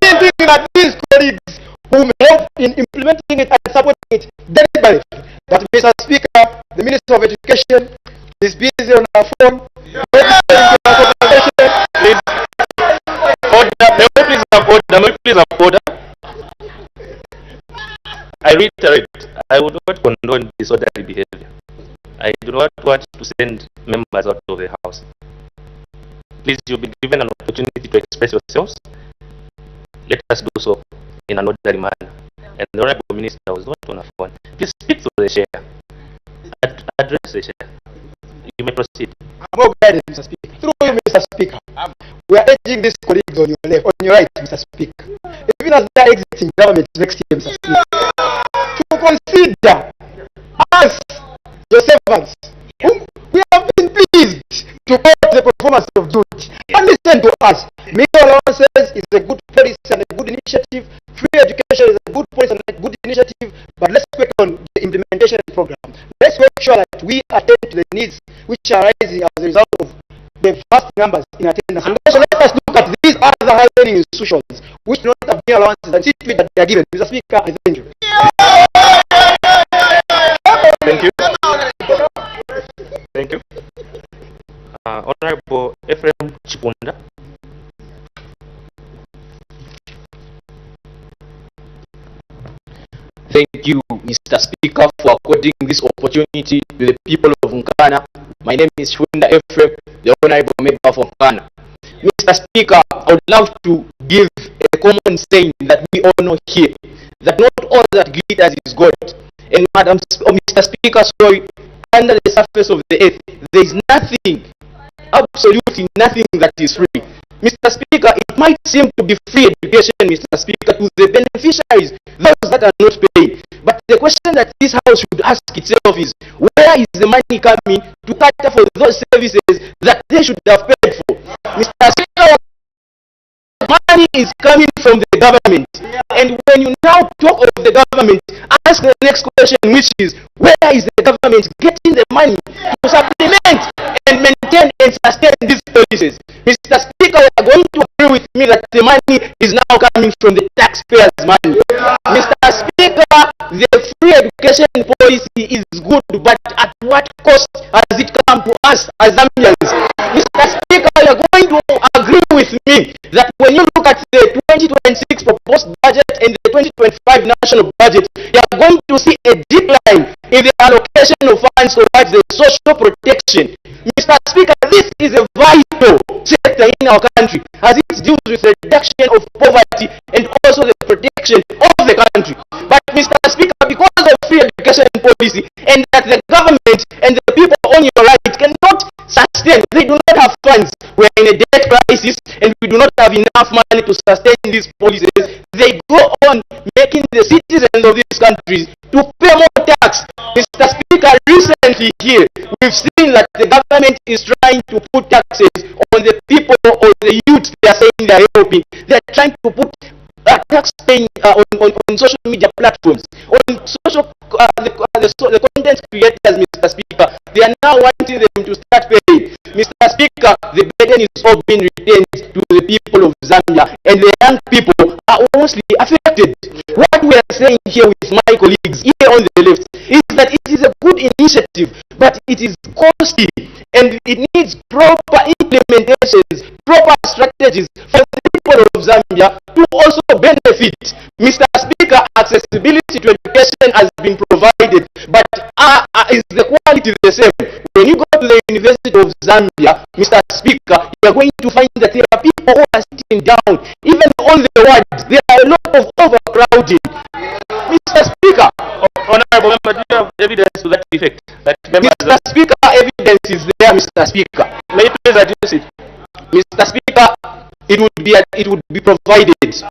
Thinking that these colleagues who help in implementing it and supporting it deliberately. But Mr. Speaker, the Minister of Education is busy on her phone. Please have order. I reiterate, I would not condone disorderly behavior. I do not want to send members out of the house. Please, you'll be given an opportunity to express yourselves. Let us do so in an orderly manner. And the Honorable Minister was not on a phone. Please speak to the chair. Address the chair. You may proceed. Mr. Speaker. Through you, Mr. Speaker, we are urging these colleagues on your left, on your right, Mr. Speaker, even as they are exiting government next year, Mr. Speaker, to consider us, your servants, We have been pleased to quote the performance of duty. And listen to us. Meal allowances is a good policy and a good initiative. Free education is a good policy and a good initiative. But let's work on the implementation program. Let's make sure that we attend to the needs which are rising as a result of the vast numbers in attendance. And also let us look at these other high learning institutions which do not have meal allowances and see to it that they are given. Mr. Speaker, I thank you. Thank you. Thank you. Honorable Ephraim Chipunda. Thank you, Mr. Speaker, for according this opportunity to the people of Nkana. My name is Chipunda Ephraim, the Honorable Member for Nkana. Mr. Speaker, I would love to give a common saying that we all know here, that not all that glitters is gold. And Mr. Speaker, sorry, under the surface of the earth, there is nothing, absolutely nothing that is free. Mr. Speaker, it might seem to be free education, Mr. Speaker, to the beneficiaries, those that are not paying. But the question that this House should ask itself is, where is the money coming to cater for those services that they should have paid for? Mr. Speaker, money is coming from the government. And when you now talk of the government, ask the next question, which is, where is the government getting the money to supplement and maintain and sustain these policies? Mr. Speaker, you are going to agree with me that the money is now coming from the taxpayers' money. Mr. Speaker, the free education policy is good, but at what cost has it come to us as Zambians? Mr. Speaker, you are going to agree with me that when you look at the 2026 proposed budget and the 2025 national budget, you are going to see a decline in the allocation of funds towards the social protection. Mr. Speaker, this is a vital sector in our country as it deals with the reduction of poverty and also the protection of the country. But Mr. Speaker, because of free education policy and that the government and the people on your right cannot sustain, they do not have funds, we are in a debt crisis and we do not have enough money to sustain these policies, they go on making the citizens of these countries to pay more tax. Mr. Speaker, recently here, we've seen that the government is trying to put taxes on the people or the youth they are saying they are helping. They are trying to put tax paying on social media platforms, on social the content creators, Mr. Speaker. They are now wanting them to start paying. Mr. Speaker, the burden is all being retained to the people of Zambia, and the young people are mostly affected. What we are saying here with my colleagues here on the left is that it is a good initiative, but it is costly and it needs proper implementations, proper strategies for the people of Zambia to also benefit. Mr. Speaker, accessibility to education has been provided, but is the quality the same? When you go to the University of Zambia, Mr. Speaker, you are going to find that there are people who are sitting down. Even on the wards, there are a lot of overcrowding. Mr. Speaker, Honorable Member, do you have evidence to that effect? That Mr. Speaker, evidence is there, Mr. Speaker. May you please address it? Mr. Speaker, it would be provided. Okay.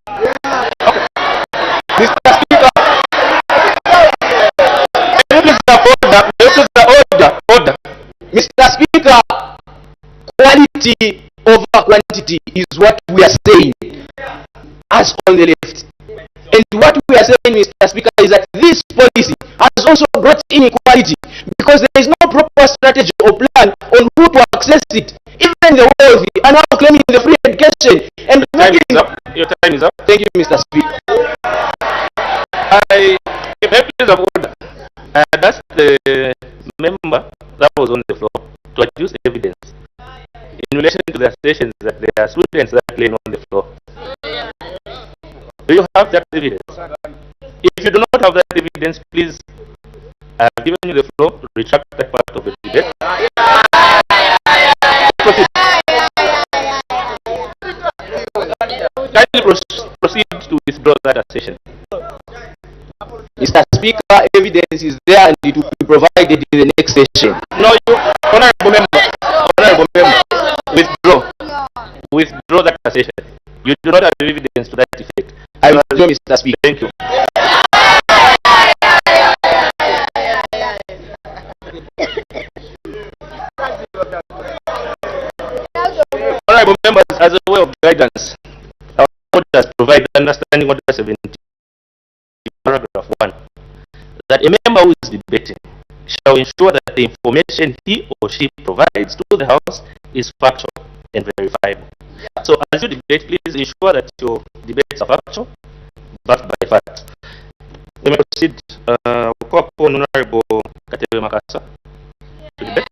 Mr. Speaker, order. Mr. Speaker, quality over quantity is what we are saying as on the left. And what we are saying, Mr. Speaker, is that this policy has also brought inequality because there is no proper strategy or plan on who to access it. Even the wealthy are now claiming the free education. And your time is up. Thank you, Mr. Speaker. I please of order. That's the member that was on the floor to adduce evidence in relation to the assertions that there are students that are playing on the floor. Do you have that evidence? If you do not have that evidence, please, I have given you the floor to retract that part of the debate. Proceed. Kindly proceed to withdraw that assertion. Mr. Speaker, evidence is there and it will be provided in the next session. No, you, honorable member, withdraw that assertion. You do not have evidence to that effect. I withdraw, Mr. Speaker. Thank you. Honorable members, as a way of guidance, our orders provide understanding order 17, paragraph 1, that a member who is debating shall ensure that the information he or she provides to the House is factual and verifiable. So as you debate, please ensure that your debates are factual, backed by facts. We may proceed. We'll call upon Honorable Katebe Makasa to debate.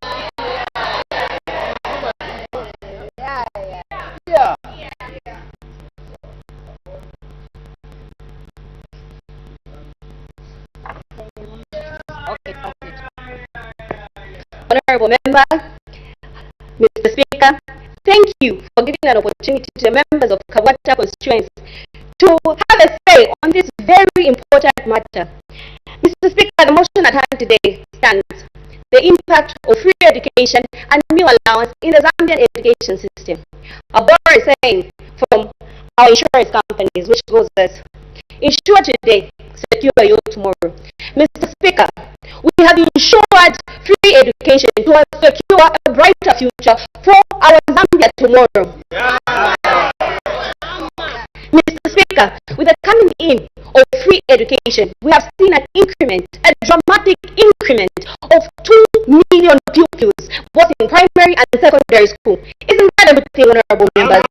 Honorable Member, Mr. Speaker, thank you for giving an opportunity to the members of Kawata constituency to have a say on this very important matter. Mr. Speaker, the motion at hand today stands. The impact of free education and meal allowance in the Zambian education system. A borrower is saying from our insurance companies, which goes as, insure today, secure your tomorrow. Mr. Speaker, we have ensured free education to secure a brighter future for our Zambia tomorrow. Mr. Speaker, with the coming in of free education, we have seen an increment, a dramatic increment of 2 million pupils, both in primary and secondary school. Isn't that a good thing, honorable members?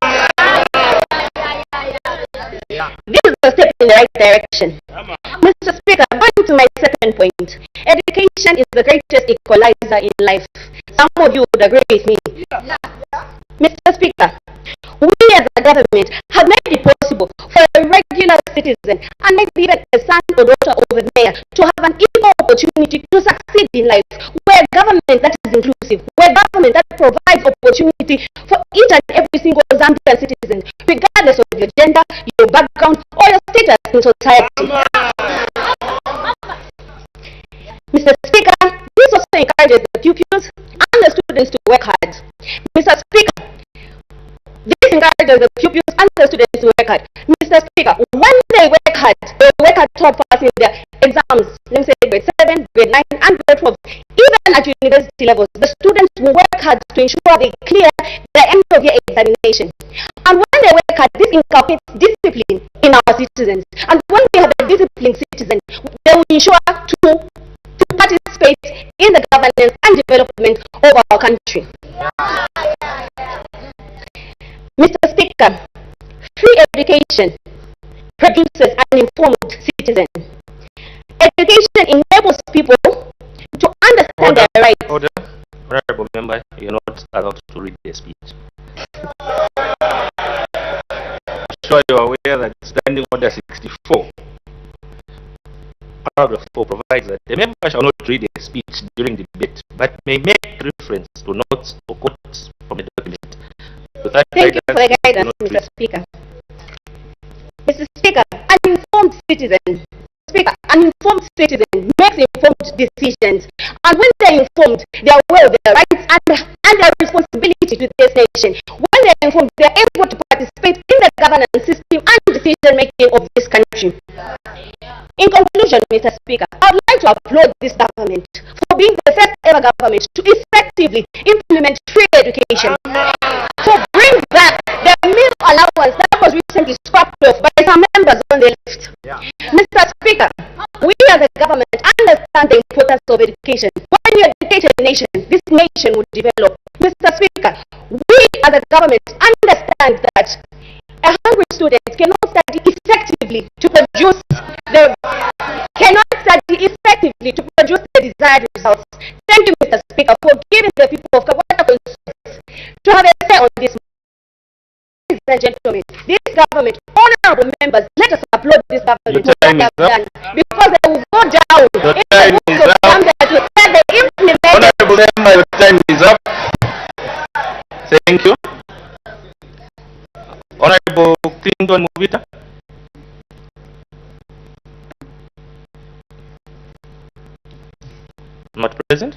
This is a step in the right direction. Mr. Speaker, going to my second point, education is the greatest equalizer in life. Some of you would agree with me. Mr. Speaker, we as a government have made it possible for a regular citizen and maybe even a son or daughter of a mayor to have an equal opportunity to succeed in life. We're a government that is inclusive. We're a government that provides opportunity for each and every single Zambian citizen, regardless of your gender, your background, or your status in society. Mr. Speaker, this also encourages the pupils and the students to work hard. Mr. Speaker, this encourages the pupils and the students to work hard. Mr. Speaker, when they work hard top passing their exams, let me say grade 7, grade 9, and grade 12, even at university levels, the students will work hard to ensure they clear the end of year examination. And when they work hard, this inculcates discipline in our citizens. And when we have a disciplined citizen, they will ensure to participate in the governance and development of our country. Mr. Speaker, free education produces an informed citizen. Education enables people to understand their rights. Order. Honorable member, you're not allowed to read the speech. I'm sure you are aware that Standing Order 64, paragraph 4 provides that the member shall not read a speech during the debate, but may make reference to notes or quotes from a document. Thank you for the guidance, Mr. Speaker. Mr. Speaker, an informed citizen makes informed decisions. And when they're informed, they are aware of their rights and their responsibility to this nation. When they're informed, they're able to participate in the governance system and decision-making of this country. In conclusion, Mr. Speaker, I would like to applaud this government for being the first ever government to effectively implement free education, to bring back the meal allowance that was recently scrapped off by some members on the left. Mr. Speaker, we as a government understand the importance of education. When you educate a nation, this nation will develop. Mr. Speaker, we as a government understand that a hungry student cannot study effectively to produce the desired results. Thank you, Mr. Speaker, for giving the people of Kawata to have a say on this. Ladies and gentlemen, this government, honorable members, let us applaud this government for what they have done, because they will go down in the books of Zambia to say they implemented. Honorable member, your time is up. Thank you. Honorable Clinton Movita. Not present.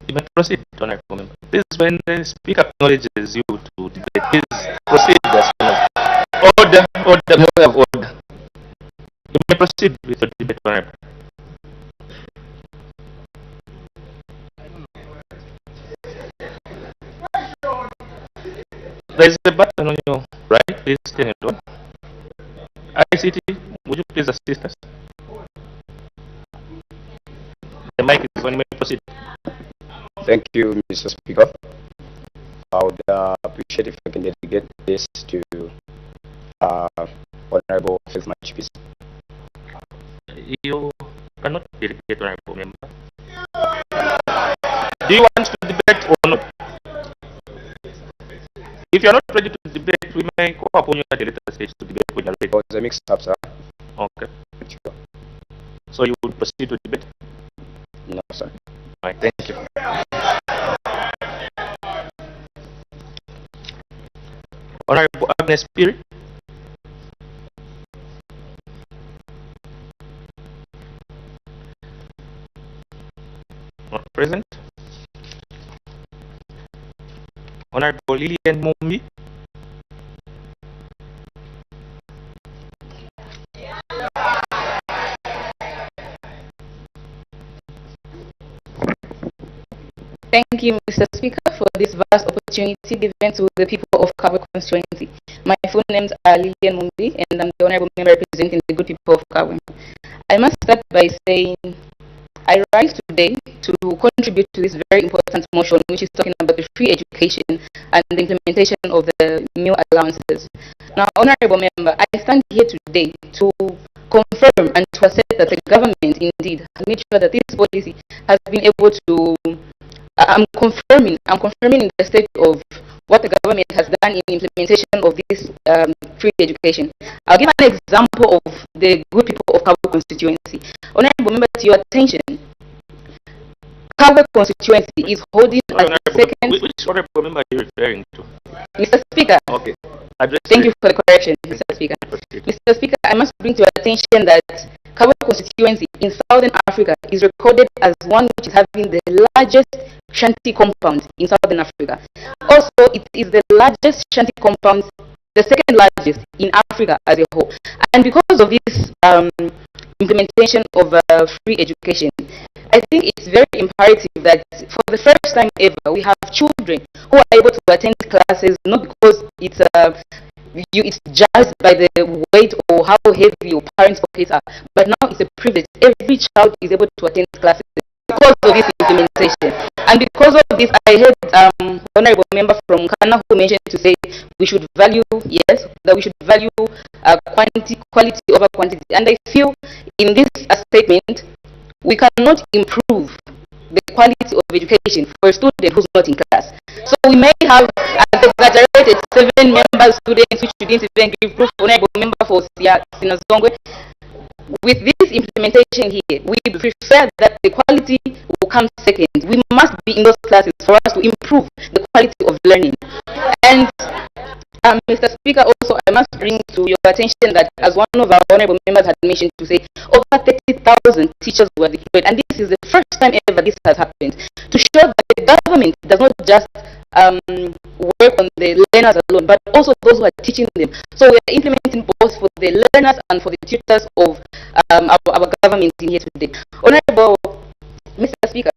You may proceed, honorable member. Please, when the speaker acknowledges you to debate, please proceed as soon as. Order, order. You may proceed with the debate, honorable. There's a button on your right. Please turn it on. ICT, would you please assist us? The mic is on. You may proceed. Thank you, Mr. Speaker. I would appreciate if I can delegate this to Honorable Faith Machipis. You cannot delegate, honorable member. Do you want to debate or not? If you are not ready to debate, we may call upon you at a later stage to debate when you are ready. Oh, it's a mixed up, sir. Okay. So you would proceed to debate? No, sir. All right, thank you. Honorable Agnes Piri. Not present. Honorable Lillian Mumbi. Thank you, Mr. Speaker, for this vast opportunity given to the people of Kabwe constituency. My full names are Lillian Mumbi, and I'm the honorable member representing the good people of Kabwe. I must start by saying I rise today to contribute to this very important motion, which is talking about the free education and the implementation of the meal allowances. Now, honorable member, I stand here today to confirm and to assert that the government indeed has made sure that this policy has been able to I'm confirming in the state of what the government has done in implementation of this free education. I'll give an example of the good people of Kabwe constituency. Honorable member, to your attention, Kabwe constituency is holding a second. Which honorable member are you referring to? Mr. Speaker. Okay. Thank you for the correction, Mr. Speaker. Mr. Speaker, I must bring to your attention that Kabwe constituency in Southern Africa is recorded as one which is having the largest shanty compound in Southern Africa. Also, it is the largest shanty compound, the second largest in Africa as a whole. And because of this implementation of free education, I think it's very imperative that for the first time ever, we have children who are able to attend classes, not because it's judged by the weight or how heavy your parents' pockets are, but now it's a privilege. Every child is able to attend classes because of this implementation. And because of this, I heard honorable member from Ghana who mentioned to say we should value, yes, that we should value quality over quantity. And I feel in this statement, we cannot improve the quality of education for a student who's not in class. So we may have exaggerated 7 member students which we didn't even give proof. Honorable member for Sinazongwe. With this implementation here, we prefer that the quality will come second. We must be in those classes for us to improve the quality of learning. And Mr. Speaker, also I must bring to your attention that as one of our honorable members had mentioned to say, over 30,000 teachers were deployed, and this is the first time ever this has happened, to show that the government does not just work on the learners alone, but also those who are teaching them. So we are implementing both for the learners and for the tutors of our government in here today. Honorable Mr. Speaker,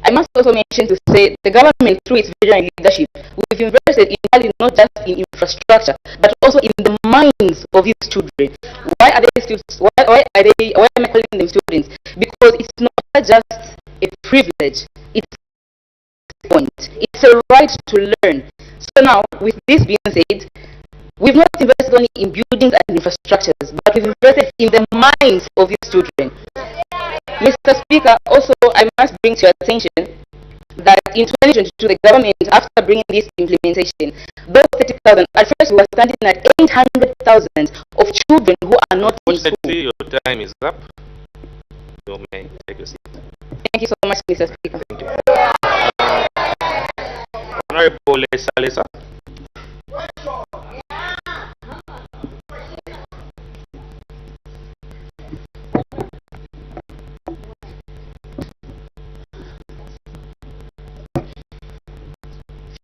I must also mention to say the government, through its vision and leadership, we've invested in not just in infrastructure, but also in the minds of these children. Why are they students? Why am I calling them students? Because it's not just a privilege, it's a point. It's a right to learn. So now, with this being said, we've not invested only in buildings and infrastructures, but we've invested in the minds of these children. Mr. Speaker, also I must bring to your attention that in 2022, the government, after bringing this implementation, those 30,000, at first we were standing at 800,000 of children who are not in school. Your time is up. You may take a seat. Thank you so much, Mr. Speaker. Thank you. Honorable Lesa.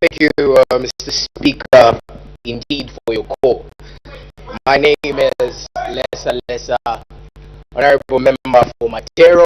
Thank you, Mr. Speaker, indeed for your call. My name is Lesa, Honorable Member for Matero,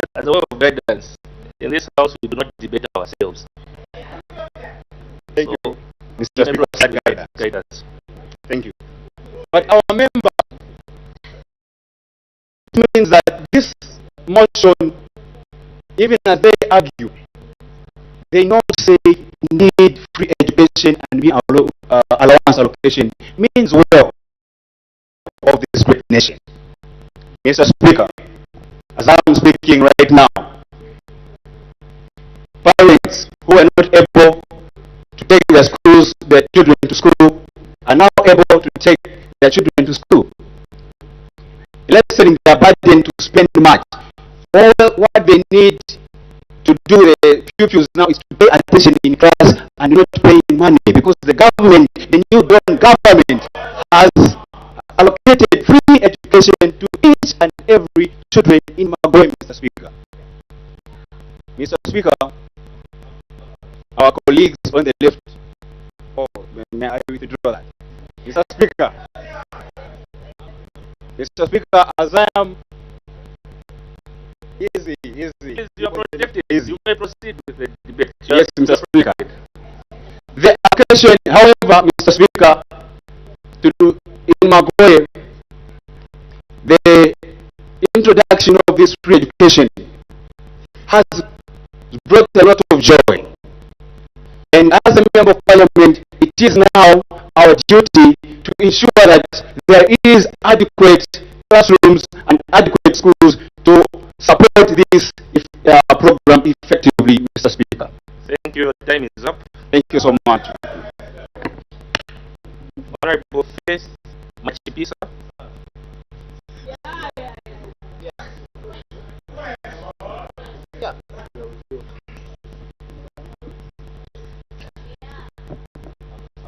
as a way of guidance, in this house we do not debate ourselves. Thank you, So, Mr. you may Speaker. proceed, guidance. Thank you. But our member means that this motion, even as they argue, they not say need free education and be allowance allocation means well of this great nation. Mr. Speaker, as I'm speaking right now, parents who are not able to take their children to school are now able to take their children to school, lessening their burden to spend much. All what they need to do the pupils now is to pay attention in class and not paying money, because the government, the new government, has allocated free education to each and every children in Magoy, Mr. Speaker. Mr. Speaker, our colleagues on the left, may I withdraw that? Mr. Speaker, Mr. Speaker, as I am easy. You are projected. You may proceed with the debate. Yes, Mr. Speaker. The occasion, however, Mr. Speaker, in Magoy, the introduction of this free education has brought a lot of joy. And as a member of parliament, it is now our duty to ensure that there is adequate classrooms and adequate schools to support this program effectively, Mr. Speaker. Thank you. Your time is up. Thank you so much. Honorable Faith Machipisa.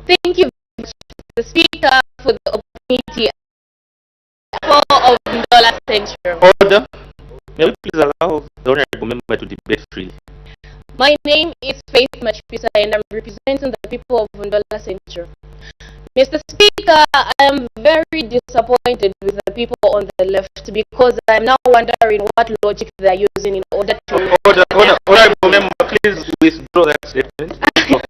Thank you, Mr. Speaker, for the opportunity of Dollar Central. Order. May we please allow the honorable member to debate freely? My name is Faith Machipisa and I'm representing the people of Gondola Central. Mr. Speaker, I am very disappointed with the people on the left because I'm now wondering what logic they are using in order to... Honorable member, please withdraw that statement.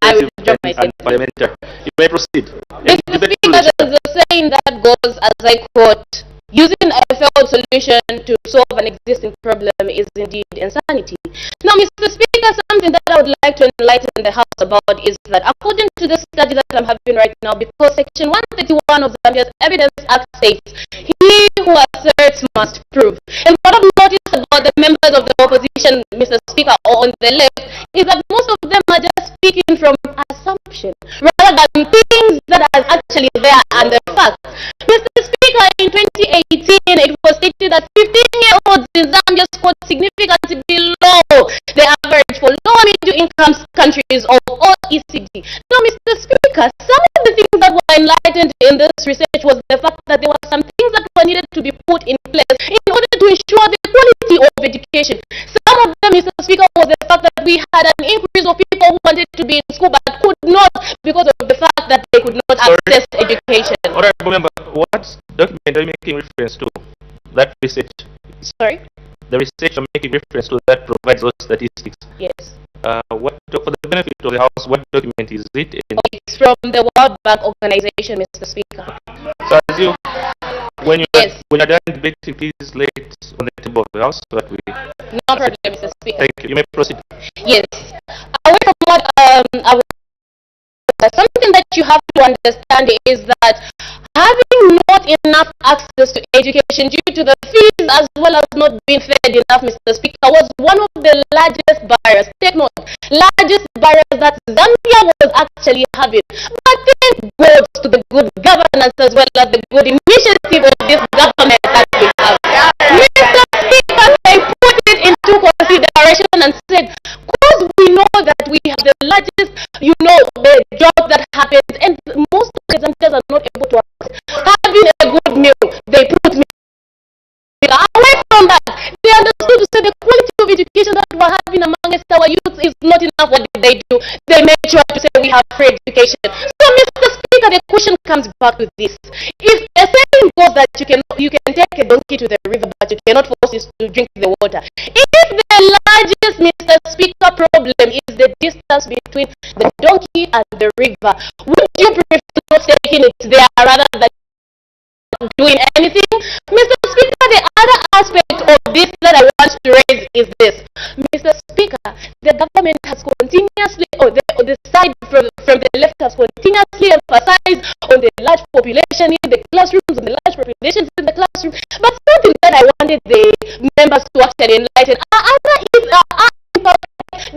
I will withdraw my statement. Parliamentary. You may proceed. Mr. Speaker, there's a saying that goes, as I quote, using a failed solution to solve an existing problem is indeed insanity. Now, Mr. Speaker, something that I would like to enlighten the House about is that according to the study that I'm having right now, because Section 131 of Zambia's Evidence Act states, he who asserts must prove. And what I've noticed about the members of the opposition, Mr. Speaker, or on the left, is that most of them are just speaking from assumption, rather than things that are actually there and the facts. Mr. Speaker, in 2018, it was stated that 15-year-olds in Zambia scored significantly below the average for lower middle-income countries of OECD. Now, Mr. Speaker, some of the things that were enlightened in this research was the fact that there were some things that were needed to be put in place in order to ensure the quality of education. Some of them, Mr. Speaker, was the fact that we had an increase of people who wanted to be in school but could not because of the fact that they could not access education. Honorable member, what document are you making reference to? That research? Sorry? The research I'm making reference to that provides those statistics. Yes. For the benefit of the House, what document is it? It's from the World Bank Organization, Mr. Speaker. So as you, when you're done debating, please lay it on the table of the House so that we... No problem, Mr. Speaker. Thank you. You may proceed. Yes. Away from what something that you have to understand is that having not enough access to education due to the fees as well as not being fed enough, Mr. Speaker, was one of the largest barriers, take note, largest barriers that Zambia was actually having. But thank God to the good governance as well as the good initiative of this government that we have. Mr. Speaker, they put it into consideration and said, because we know that we have the largest, the job that happens, and most of the Zambians are not able to having a good meal, they put me away from that. They understood to say the quality of education that we're having amongst our youth is not enough. What did they do? They made sure to say we have free education. So, Mr. Speaker, the question comes back to this. If a saying goes that you can take a donkey to the river, but you cannot force it to drink the water. If the largest, Mr. Speaker, problem is the distance between the donkey and the river, would you prefer not taking it there rather than doing anything? Mr. Speaker, the other aspect of this that I want to raise is this. Mr. Speaker, the government has continuously, or the side from the left has continuously emphasized on the large population in the classrooms, on the large populations in the classroom. But something that I wanted the members to actually enlighten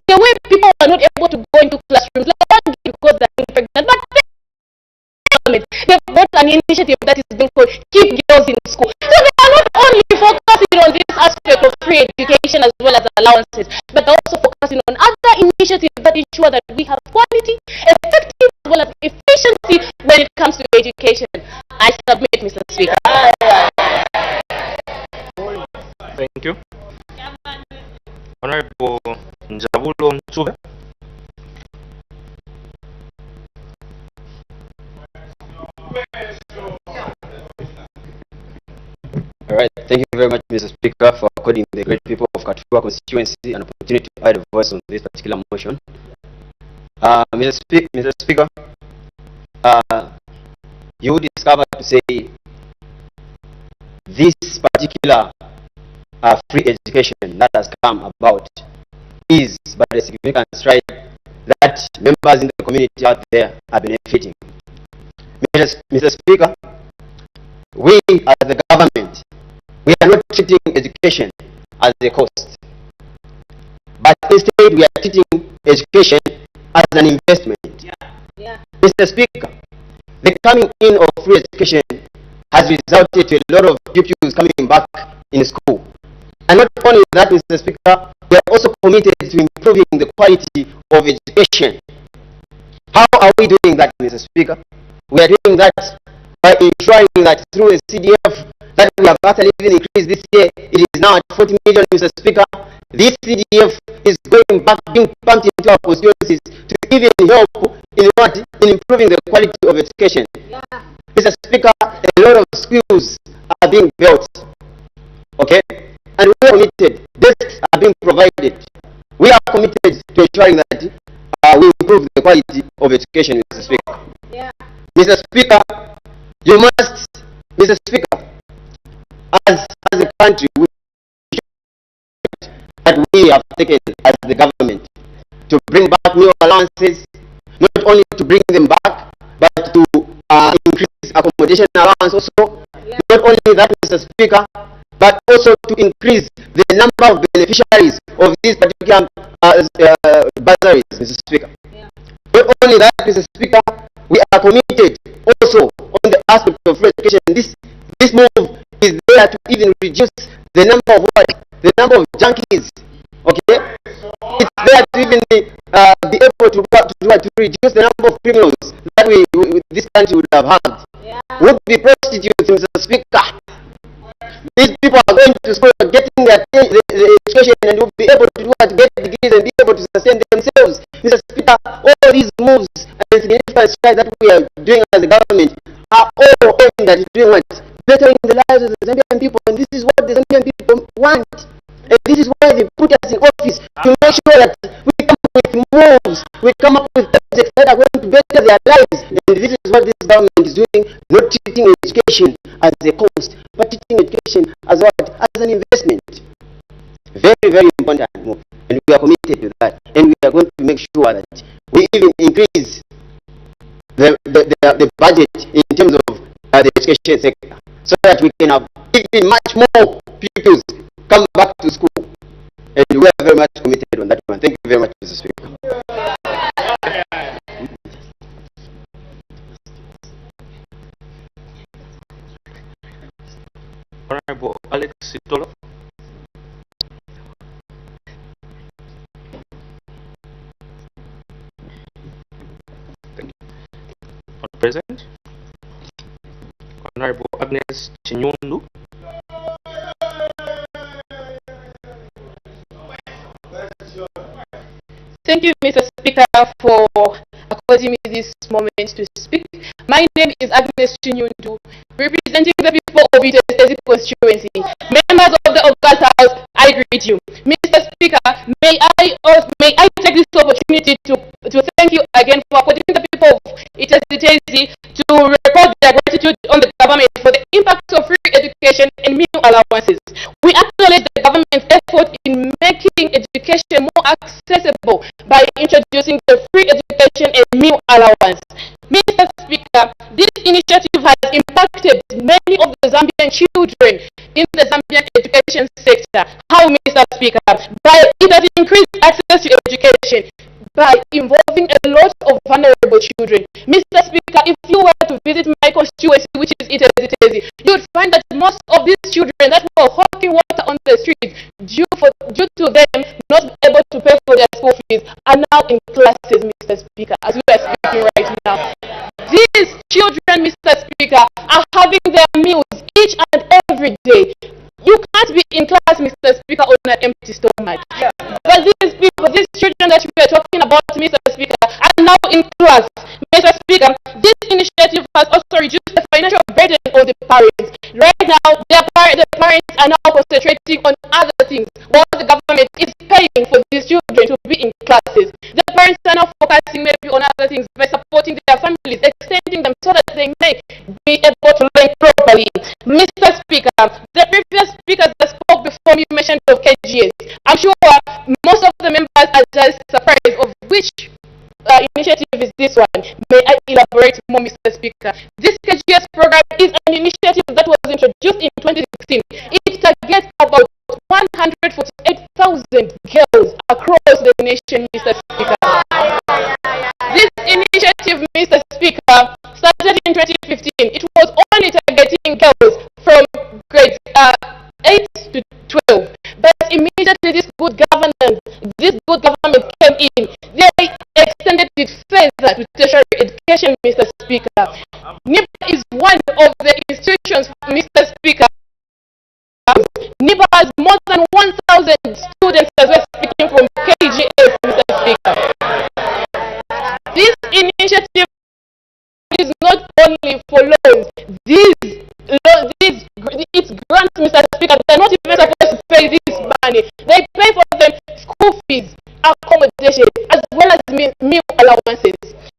the way people are not able to go into classrooms, like because they're pregnant, but they've got an initiative that is being called Keep Girls in School. So they are not only focusing on this aspect of free education as well as allowances, but also focusing on other initiatives that ensure that we have quality, effective as well as efficiency when it comes to education. I submit, Mr. Speaker. Thank you. Honorable Njabulo Ntube. All right, thank you very much, Mr. Speaker, for according the great people of Katua constituency an opportunity to add a voice on this particular motion. Mr. Speaker, you discovered to say this particular free education that has come about is but a significant stride that members in the community out there are benefiting. Mr. Speaker, we as the government, we are not treating education as a cost, but instead we are treating education as an investment. Mr. Speaker, the coming in of free education has resulted in a lot of pupils coming back in school. And not only that, Mr. Speaker, we are also committed to improving the quality of education. How are we doing that, Mr. Speaker? We are doing that by ensuring that through a CDF that we have actually even increased this year, it is now at 40 million, Mr. Speaker. This CDF is going back, being pumped into our constituencies to even help in what? In improving the quality of education. Mr. Speaker, a lot of schools are being built. Okay? And we are committed, desks are being provided. We are committed to ensuring that we improve the quality of education, Mr. Speaker. Mr. Speaker, you must, Mr. Speaker, as a country, that we have taken as the government to bring back new allowances, not only to bring them back, but to increase accommodation allowance also. Not only that, Mr. Speaker, but also to increase the number of beneficiaries of these particular bursaries, Mr. Speaker. Not only that, Mr. Speaker, we are committed also on the aspect of free education. This move is there to even reduce the number of junkies. Okay, it's there to even be able to reduce the number of criminals that this country would have had. Would be prostitutes, Mr. Speaker. These people are going to school, getting the education, and will be able to get degrees and be able to sustain themselves. Mr. Speaker, all these moves and significant strides that we are doing as a government are all aimed at doing what? Bettering the lives of the Zambian people, and this is what the Zambian people want. And this is why they put us in office, to make sure that we come up with moves, we come up with projects that are going to better their lives. And this is what this government is doing, not treating education as a cost, but treating education as what? As an investment. Very, very important move. And we are committed to that. And we are going to make sure that we even increase the budget in terms of the education sector, so that we can have even much more pupils come back to school. And we are very much committed on that one. Thank you very much, Mr. Speaker. Honorable Alex Sitolo. Thank you. Not present. Honorable Agnes Chinyundu. Thank you, Mr. Speaker, for according affording me this moment to speak. My name is Agnes Chinyundu, representing the people of Itezezi constituency. Members of the August House, I greet you. Mr. Speaker, may I take this opportunity to thank you again for putting the people of Itezezi to report their gratitude on the government for the impact of free education and meal allowances. We acknowledge the government's effort in making education more accessible by introducing the free education and meal allowance. Mr. Speaker, this initiative has impacted many of the Zambian children in the Zambian education sector. How, Mr. Speaker? It has increased access to education by involving a lot of vulnerable children. Mr. Speaker, if you were to visit my constituency, which is Itezezi, you would find that most of these children that were hawking water on the street due to them not able to pay for their school fees are now in classes, Mr. Speaker, as we are speaking right now. These children, Mr. Speaker, are having their meals each and every day. You can't be in class, Mr. Speaker, on an empty stomach. But these people, these children that we are talking about, Mr. Speaker, are now in class. Mr. Speaker, this initiative has also reduced the financial burden on the parents. Right now, the parents are now concentrating on other things, while the government is paying for these children to be in classes. The parents are now focusing maybe on other things by supporting their families, extending them so that they may be able to learn properly. Mr. Speaker, the previous speakers that spoke before me mentioned of KGS. I'm sure most of the members are just surprised of which initiative is this one. May I elaborate more, Mr. Speaker? This KGS program is an initiative that was introduced in 2016. It targets about 148,000 girls across the nation, Mr. Speaker. This initiative, Mr. Speaker, started in 2015. It was only targeting girls from grades 8 to 12. But immediately this good government came in. They extended it further to tertiary education, Mr. Speaker. NIPA is one of the institutions, Mr. Speaker. NIPA has more than 1,000 students as we're speaking from KGS, Mr. Speaker. This initiative is not only for loans. It's grants, Mr. Speaker. They're not even supposed to pay this money. They pay for them school fees, accommodation, as well as meal allowances.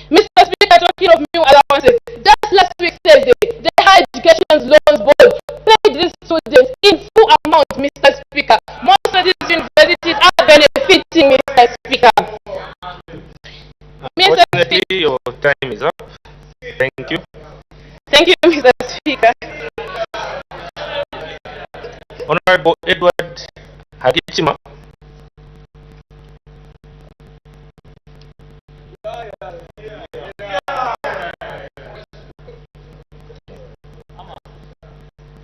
Mr. Speaker, talking of meal allowances, just last week Thursday, the Higher Education Loans Board paid these students in full amount, Mr. Speaker. Most of these universities are benefiting, Mr. Speaker. Unfortunately, your time is up. Thank you. Thank you, Mr. Speaker. Honorable Edward Hagichima.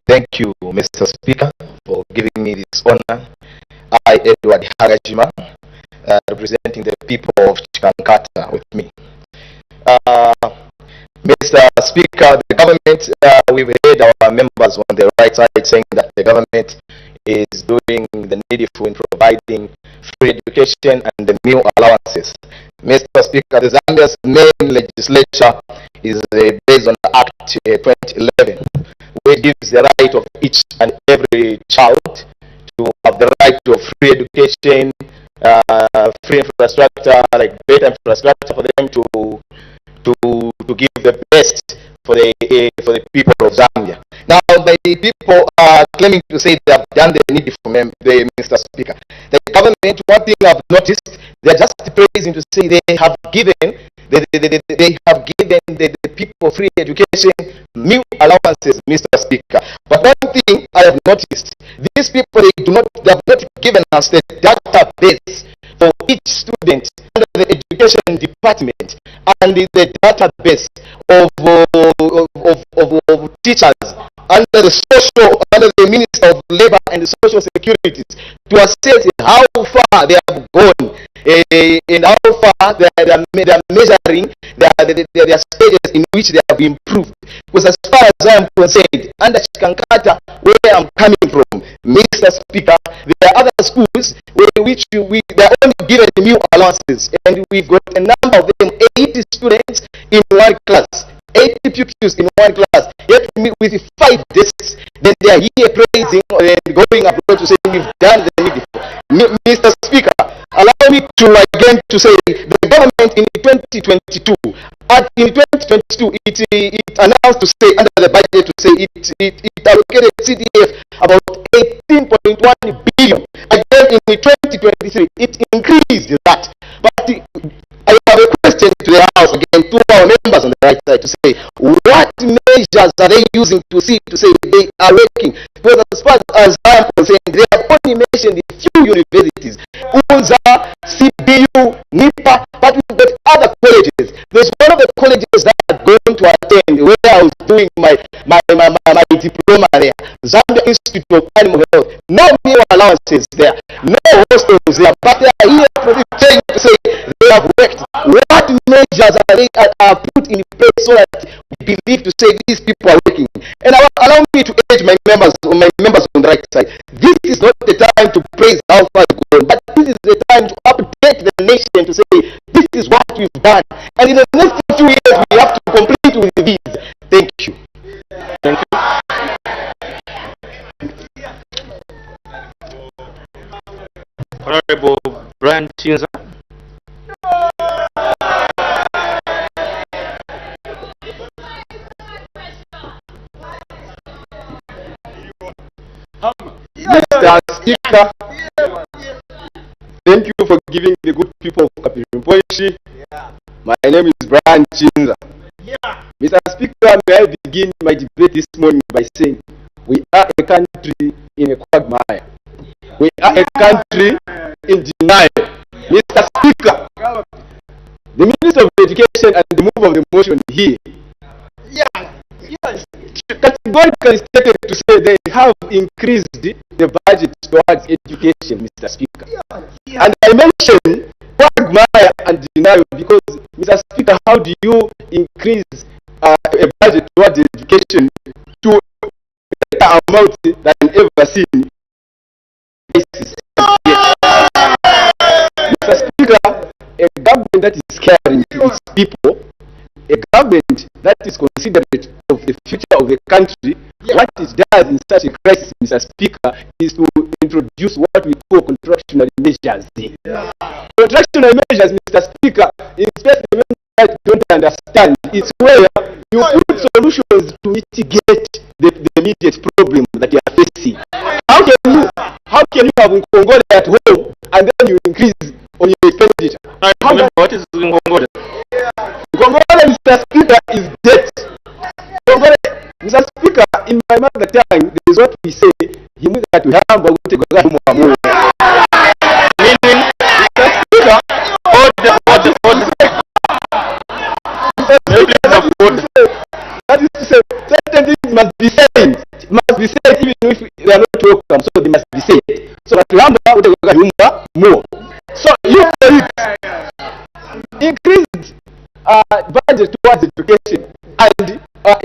Thank you, Mr. Speaker, for giving me this honor. I, Edward Hagajima, representing the people of Chikankata with me. Mr. Speaker, the government, we've heard our members on the right side saying that the government is doing the needful in providing free education and the meal allowances. Mr. Speaker, the Zambia's main legislature is based on the Act 2011, which gives the right of each and every child to have the right to free education, free infrastructure, like better infrastructure for them to give the best for the people of Zambia. Now, the people are claiming to say they have done the needful, Mr. Speaker. The government, one thing I've noticed, they're just praising to say they have given the people free education, meal allowances, Mr. Speaker. But one thing I have noticed, these people they have not given us the database for each student under the education department and the database of teachers under the Minister of Labor and Social Security to assess how far they have gone and how far they are measuring their stages in which they have improved. Because as far as I am concerned, under Chikankata, where I'm coming from, Mr. Speaker, there are other schools which they are only given meal allowances, and we've got a number of them, 80 students in one class, 80 pupils in one class, yet with 5 desks, then they are here praising and going abroad to say we've done the needful. Mr. Speaker, allow me to again to say the government in 2022, in 2022, it announced to say under the budget to say it allocated CDF about 18.1 billion. Again in 2023, it increased that. But I have a question to the House again, to our members on the right side, to say what measures are they using to say they are working? Because as far as I am concerned, they have only mentioned a few universities, UNZA, CBU, NIPA, but we've got other colleges. There's one of the colleges that I'm going to attend where I was doing my diploma there, Zambia Institute of Animal Health. No meal allowances there, no hostels there, but they are here trying to say they have worked. What measures are they put in place so that we believe to say these people are working? And allow me to urge my members on the right side. This is not the time to praise how far it's gone, but this is the time to update the nation to say this is what we've done. And in the next 2 years we have to complete with these. Thank you. Thank you. Honorable Brian Chinza. Mr. Speaker, thank you for giving the good people of Kapirimposhi. My name is Brian Chinza. Mr. Speaker, may I begin my debate this morning by saying we are a country in a quagmire. We are a country in denial. Mr. Speaker, the Minister of Education and the move of the motion here categorically stated to say they have increased the budget towards education, Mr. Speaker. And I mentioned quagmire and denial because, Mr. Speaker, how do you increase a budget towards education to a better amount than ever seen? Mr. Speaker, a government that is caring to its people, a government that is considerate of the future of the country, what it does in such a crisis, Mr. Speaker, is to introduce what we call contractional measures. Contractional measures, Mr. Speaker, in space that don't understand, it's where you put solutions to mitigate the immediate problem that you are facing. How can you have Ngongole at home and then you increase on your expenditure? What is Ngongole? Ngongole, Mr. Speaker, is debt. Ngongole, Mr. Speaker, in my mother tongue, there is what we say, meaning, Mr. Speaker, that is to say, certain things must be said. Even if they are not welcome, so they must be said. So that more. So you increased budget towards education and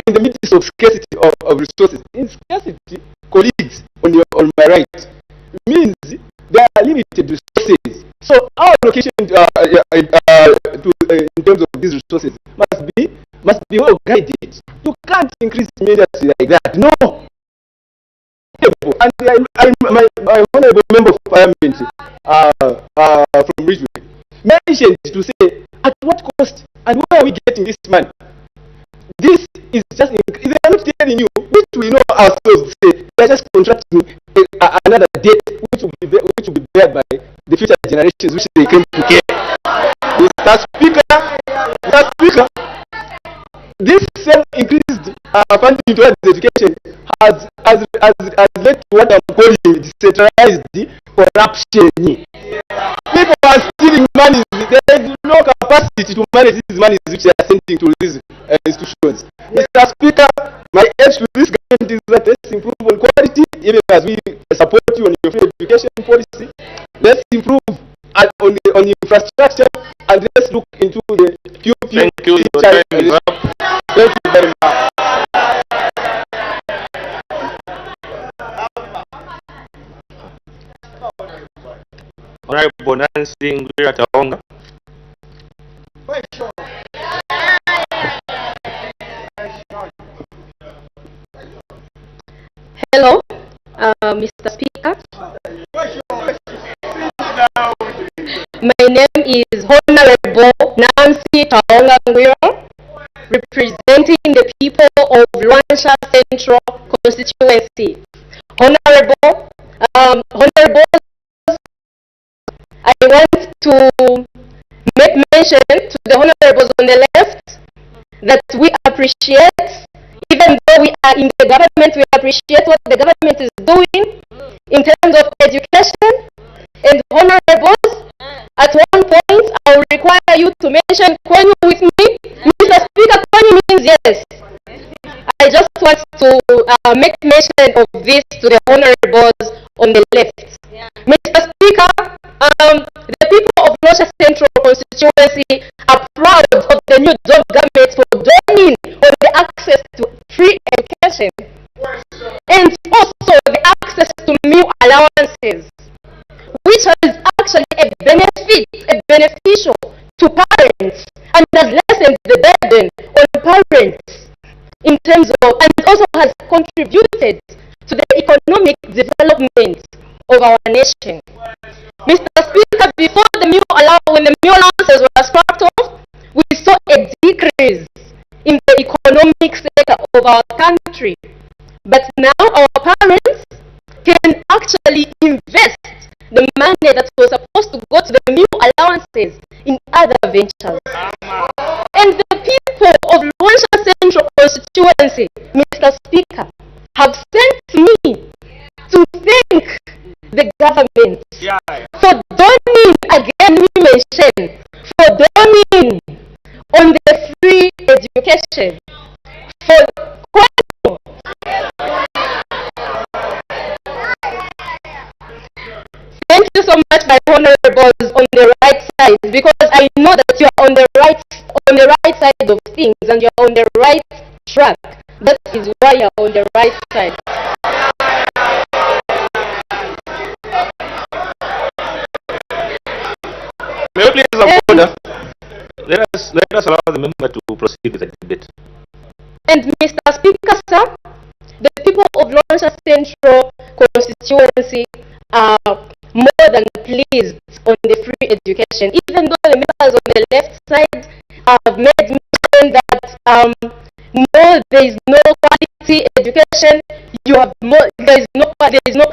in the midst of scarcity of resources. In scarcity, colleagues on my right, means there are limited resources. So our allocation in terms of these resources must be well guided. You can't increase measures like that. No. And my honorable member of parliament from Ridgeway mentioned to say at what cost and where are we getting this money? This is just they are not telling you, which we know ourselves say they are just contracting another debt which will be bear by the future generations which they came to care. Mr. Speaker, this same increased funding towards education has led to what I'm calling decentralized corruption. People are stealing money. There is no capacity to manage these monies which they are sending to these institutions. Mr. Speaker, my urge to this government is that let's improve on quality, even as we support you on your free education policy. Let's improve on infrastructure, and let's look into the few Thank you. Thank you very much. Honorable Nancy Ngwira Taonga. Hello, Mr. Speaker. My name is Honorable Nancy Taonga Ngwira, representing the people of Luansha Central constituency. Honorable, I want to make mention to the honorables on the left that we appreciate, even though we are in the government, we appreciate what the government is doing in terms of education. And honorables, at one point, I will require you to mention Kwenyu with me. Mr. Speaker, Kwenyu means yes. I just want to make mention of this to the honorables on the left. Mr. Speaker, the people of Luansha Central constituency are proud of the new job government for dawning on the access to free education and also the access to meal allowances, which is actually a beneficial to parents and has lessened the burden on parents in terms of, and also has contributed to the economic development of our nation. Mr. Speaker, before when the meal allowances were scrapped off, we saw a decrease in the economic sector of our country. But now our parents can actually invest the money that was supposed to go to the meal allowances in other ventures. And the people of Luansha Central constituency, Mr. Speaker, have sent me to thank the government for dawning, again we mention, for dawning on the free education. Thank you so much, my honorables on the right side, because I know that you are on the right side of things and you are on the right track. That is why you are on the right side. May I please have order? Let us allow the member to proceed with the debate. And Mr. Speaker, sir, the people of Luansha Central constituency are more than pleased on the free education, even though the members on the left side have made mention that no, there is no quality education. There is no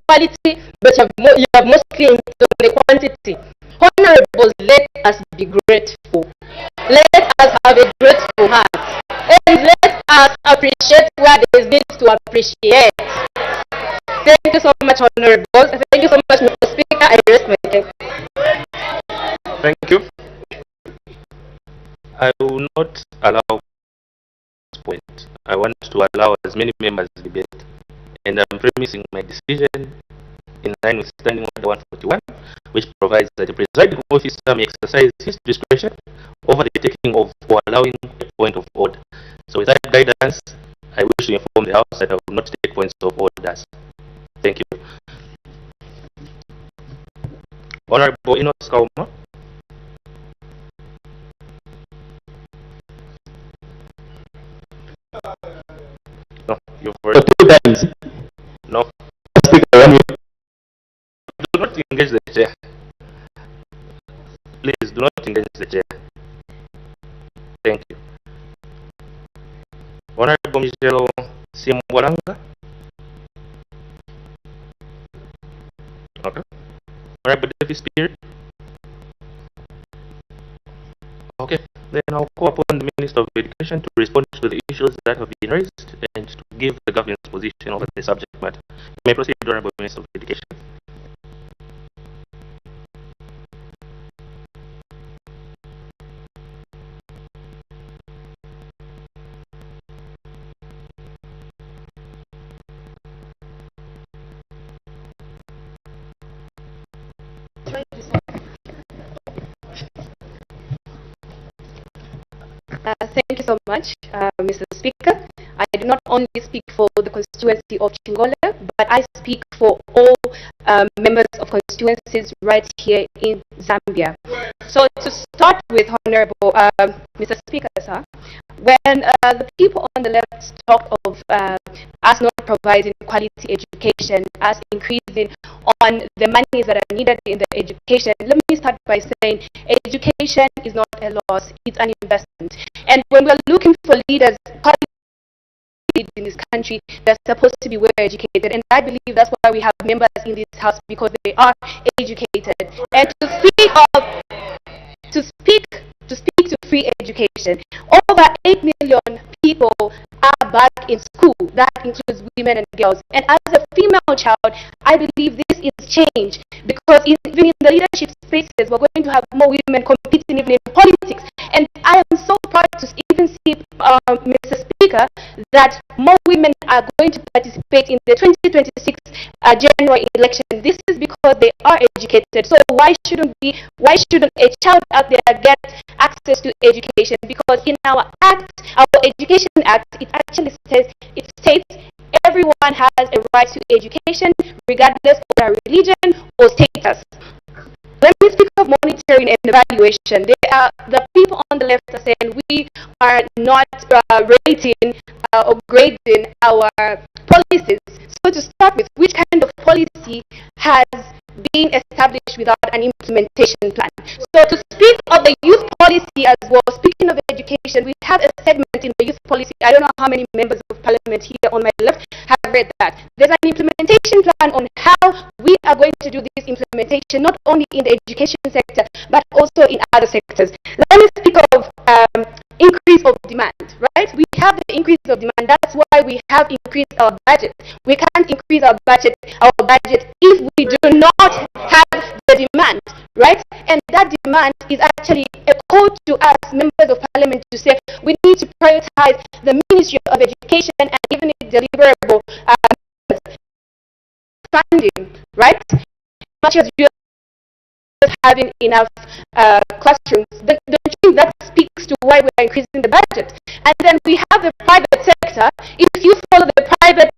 quality, but you have mostly on the quantity. Honorables, let us be grateful. Let us have a grateful heart, and let us appreciate what is needed to appreciate. Thank you so much, honorables. Thank you so much, Mr. Speaker. I rest my case. Thank you. I will not allow this point. I want to allow as many members to debate, and I'm premising my decision in line with Standing Order 141, which provides that the presiding officer may exercise his discretion over the taking of or allowing a point of order. So with that guidance, I wish to inform the House that I will not take points of orders. Thank you. Honorable Inos Kauma. No, you've already. 2 times. No. Speaker, do not engage the chair. Please do not engage the chair. Thank you. Honorable Michelle Simwalanga. Okay. Honorable Deputy Spirit. Okay. Then I'll call upon the Minister of Education to respond to the issues that have been raised and to give the government's position over the subject matter. You may proceed, Honorable Minister of Education. Thank you so much, Mr. Speaker. I do not only speak for the constituency of Chingole, but I speak for all members of constituencies right here in Zambia. So to start with, Honorable Mr. Speaker, sir, when the people on the left talked of us not providing quality education, us increasing on the monies that are needed in the education, let me start by saying education is not a loss, it's an investment. And when we're looking for leaders, in this country, they're supposed to be well educated, and I believe that's why we have members in this house, because they are educated. And to speak to free education, over 8 million people are back in school. That includes women and girls. And as a female child, I believe this is change, because even in the leadership spaces, we're going to have more women competing even in politics. And I am so proud to even see, Mr. Speaker, that more women are going to participate in the 2026 general election. This is because they are educated. So why shouldn't a child out there get access to education? Because in our act, our education act, it actually states everyone has a right to education regardless of their religion or status. When we speak of monitoring and evaluation, the people on the left are saying we are not rating or grading our policies. So to start with, which kind of policy has been established without an implementation plan? So to speak of the youth policy as well, speaking of education, we have a segment in the youth policy. I don't know how many members of parliament here on my left have read that. There's an implementation plan on how we are going to do this implementation, not only in the education sector, but also in other sectors. Let me speak of increase of demand, right? We have the increase of demand. That's why we have increased our budget. We can't increase our budget if we do not have the demand, right? And that demand is actually a call to us, members of parliament, to say we need to prioritize the Ministry of Education and even its deliverable funding, right? Much as you having enough classrooms, don't you think that speaks to why we are increasing the budget? And then we have the private sector. If you follow the private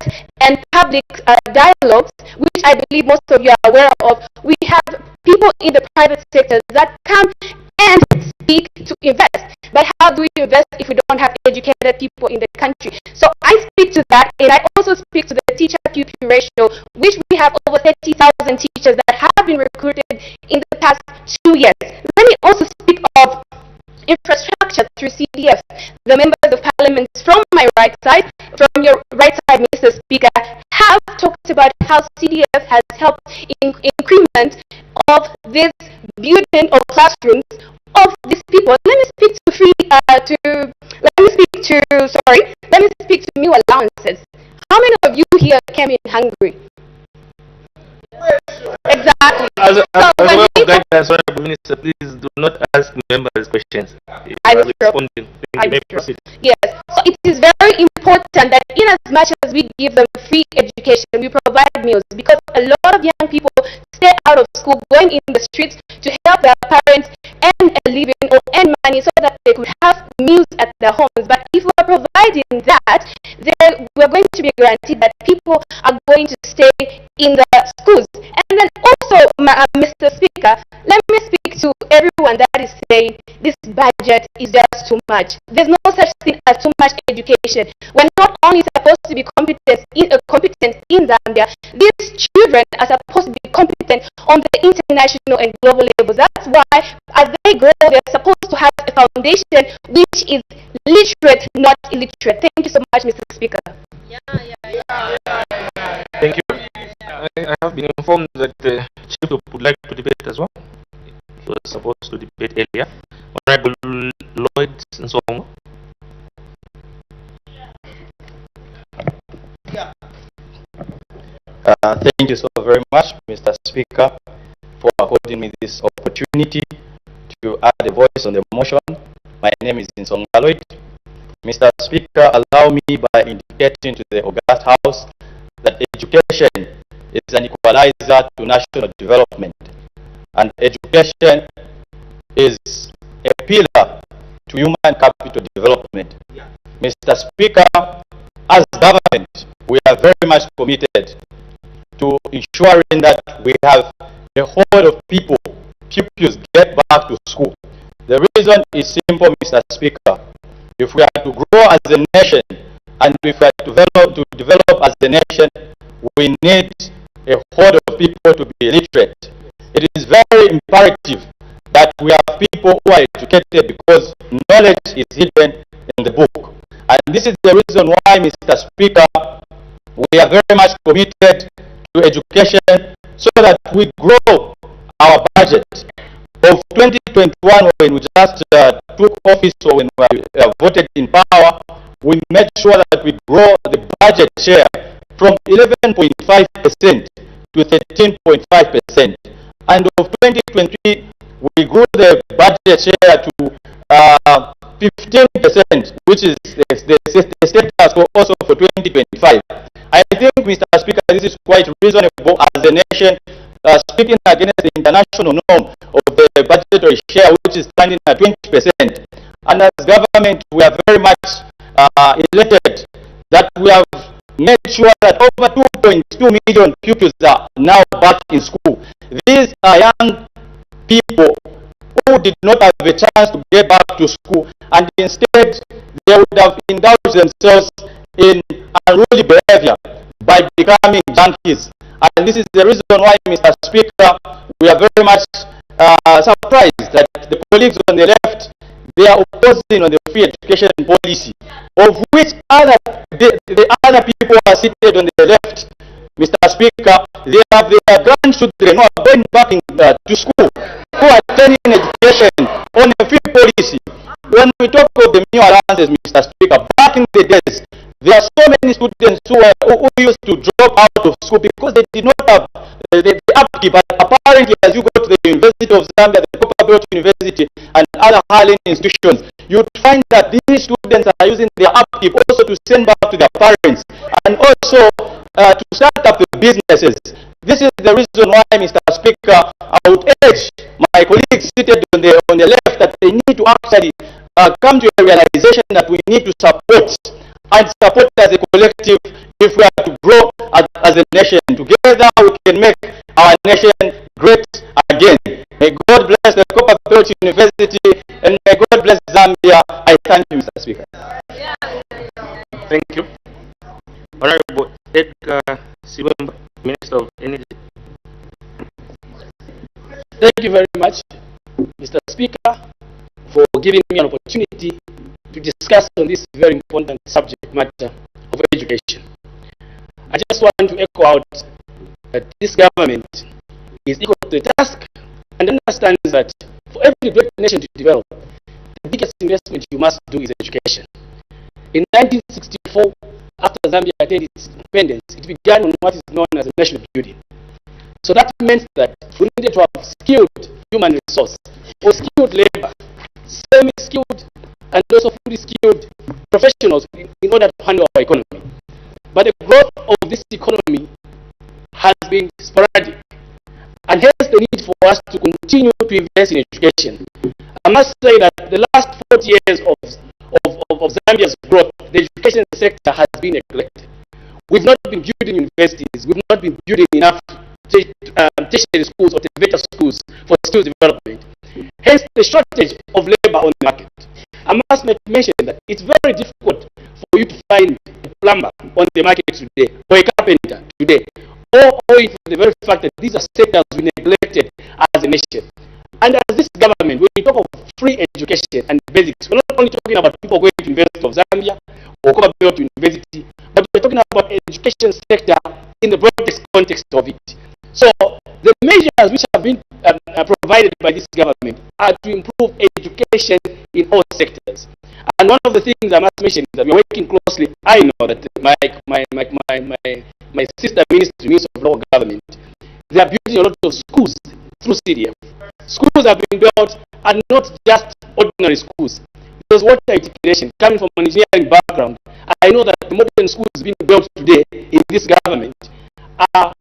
and public dialogues, which I believe most of you are aware of, we have people in the private sector that come and speak to invest. But how do we invest if we don't have educated people in the country? So I speak to that, and I also speak to the teacher-pupil ratio, which we have over 30,000 teachers that have been recruited in the past 2 years. Let me also speak of infrastructure through CDF. The members of parliament from my right side, from your right side, Mr. Speaker, have talked about how CDF has helped in increment of this building of classrooms of these people. Let me speak to meal allowances. How many of you here came in hungry? Exactly. As well as guidance, Honorable Minister, please do not ask members questions. Yes. So it is very important that in as much as we give them free education, we provide meals, because a lot of young people stay out of school going in the streets to help their parents earn a living or earn money so that they could have meals at their homes. But if we are providing that, then we are going to be guaranteed that people are going to stay in the schools. And then also, Mr. Speaker, let me speak to everyone that is saying this budget is just too much. There's no such thing as too much education. We're not only supposed to be competent in Zambia, these children are supposed to be competent on the international and global levels. That's why, as they grow, they're supposed to have a foundation which is literate, not illiterate. Thank you so much, Mr. Speaker. Thank you. I have been informed that the Chief Whip would like to debate as well. He was supposed to debate earlier. Honorable Lloyd and so on. Thank you so very much, Mr. Speaker, for affording me this opportunity to add a voice on the motion. My name is Nsonga Lloyd. Mr. Speaker, allow me by indicating to the August House that education is an equalizer to national development, and education is a pillar to human capital development. Mr. Speaker, as government, we are very much committed to ensuring that we have a whole of pupils get back to school. The reason is simple, Mr. Speaker. If we are to grow as a nation and if we are to develop as a nation, we need a whole of people to be literate. It is very imperative that we have people who are educated because knowledge is hidden in the book. And this is the reason why, Mr. Speaker, we are very much committed to education so that we grow our budget. Of 2021, when we just took office or when we voted in power, we made sure that we grow the budget share from 11.5% to 13.5%. And of 2020, we grew the budget share to 15%, which is the status also for 2025. I think, Mr. Speaker, this is quite reasonable as a nation, speaking against the international norm of the budgetary share, which is standing at 20%. And as government, we are very much elated that we have made sure that over 2.2 million pupils are now back in school. These are young people who did not have a chance to get back to school, and instead they would have indulged themselves in unruly behavior by becoming junkies. And this is the reason why, Mr. Speaker, we are very much surprised that the colleagues on the left, they are opposing on the free education policy, of which the other people are seated on the left, Mr. Speaker. They have their grandchildren who are going back to school, who are attending education on a free policy. When we talk of the meal allowances, Mr. Speaker, back in the days, there are so many students who used to drop out of school because they did not have the upkeep. But apparently, as you go to the University of Zambia, the Copperbelt University, and other higher learning institutions, you would find that these students are using their upkeep also to send back to their parents and also to start up the businesses. This is the reason why, Mr. Speaker, I would urge my colleagues seated on the left that they need to actually come to a realization that we need to support and support as a collective if we are to grow as a nation. Together we can make our nation great again. May God bless the Copperbelt University and may God bless Zambia. I thank you, Mr. Speaker. Thank you. Honorable Edgar Siwemba, Minister of Energy. Thank you very much, Mr. Speaker, for giving me an opportunity to discuss on this very important subject matter of education. I just want to echo out that this government is equal to the task and understands that for every great nation to develop, the biggest investment you must do is education. In 1964, after Zambia attained its independence, it began on what is known as a national building. So that meant that we needed to have skilled human resource or skilled labor, semi-skilled and also fully skilled professionals in order to handle our economy. But the growth of this economy has been sporadic, and hence the need for us to continue to invest in education. I must say that the last 40 years of Zambia's growth, the education sector has been neglected. We've not been building universities, we've not been building enough tertiary schools or elementary schools for skills development. Hence the shortage of labor on the market. I must mention that it's very difficult for you to find a plumber on the market today or a carpenter today, all owing to the very fact that these are sectors we neglected as a nation. And as this government, when we talk of free education and basics, we're not only talking about people going to University of Zambia or Copperbelt University, but we're talking about education sector in the broadest context of it. So the measures which have been provided by this government are to improve education in all sectors. And one of the things I must mention is that we are working closely. I know that my sister ministry of local government, they are building a lot of schools through CDF. Schools have been built and not just ordinary schools. There's water integration coming from an engineering background. I know that the modern schools being built today in this government have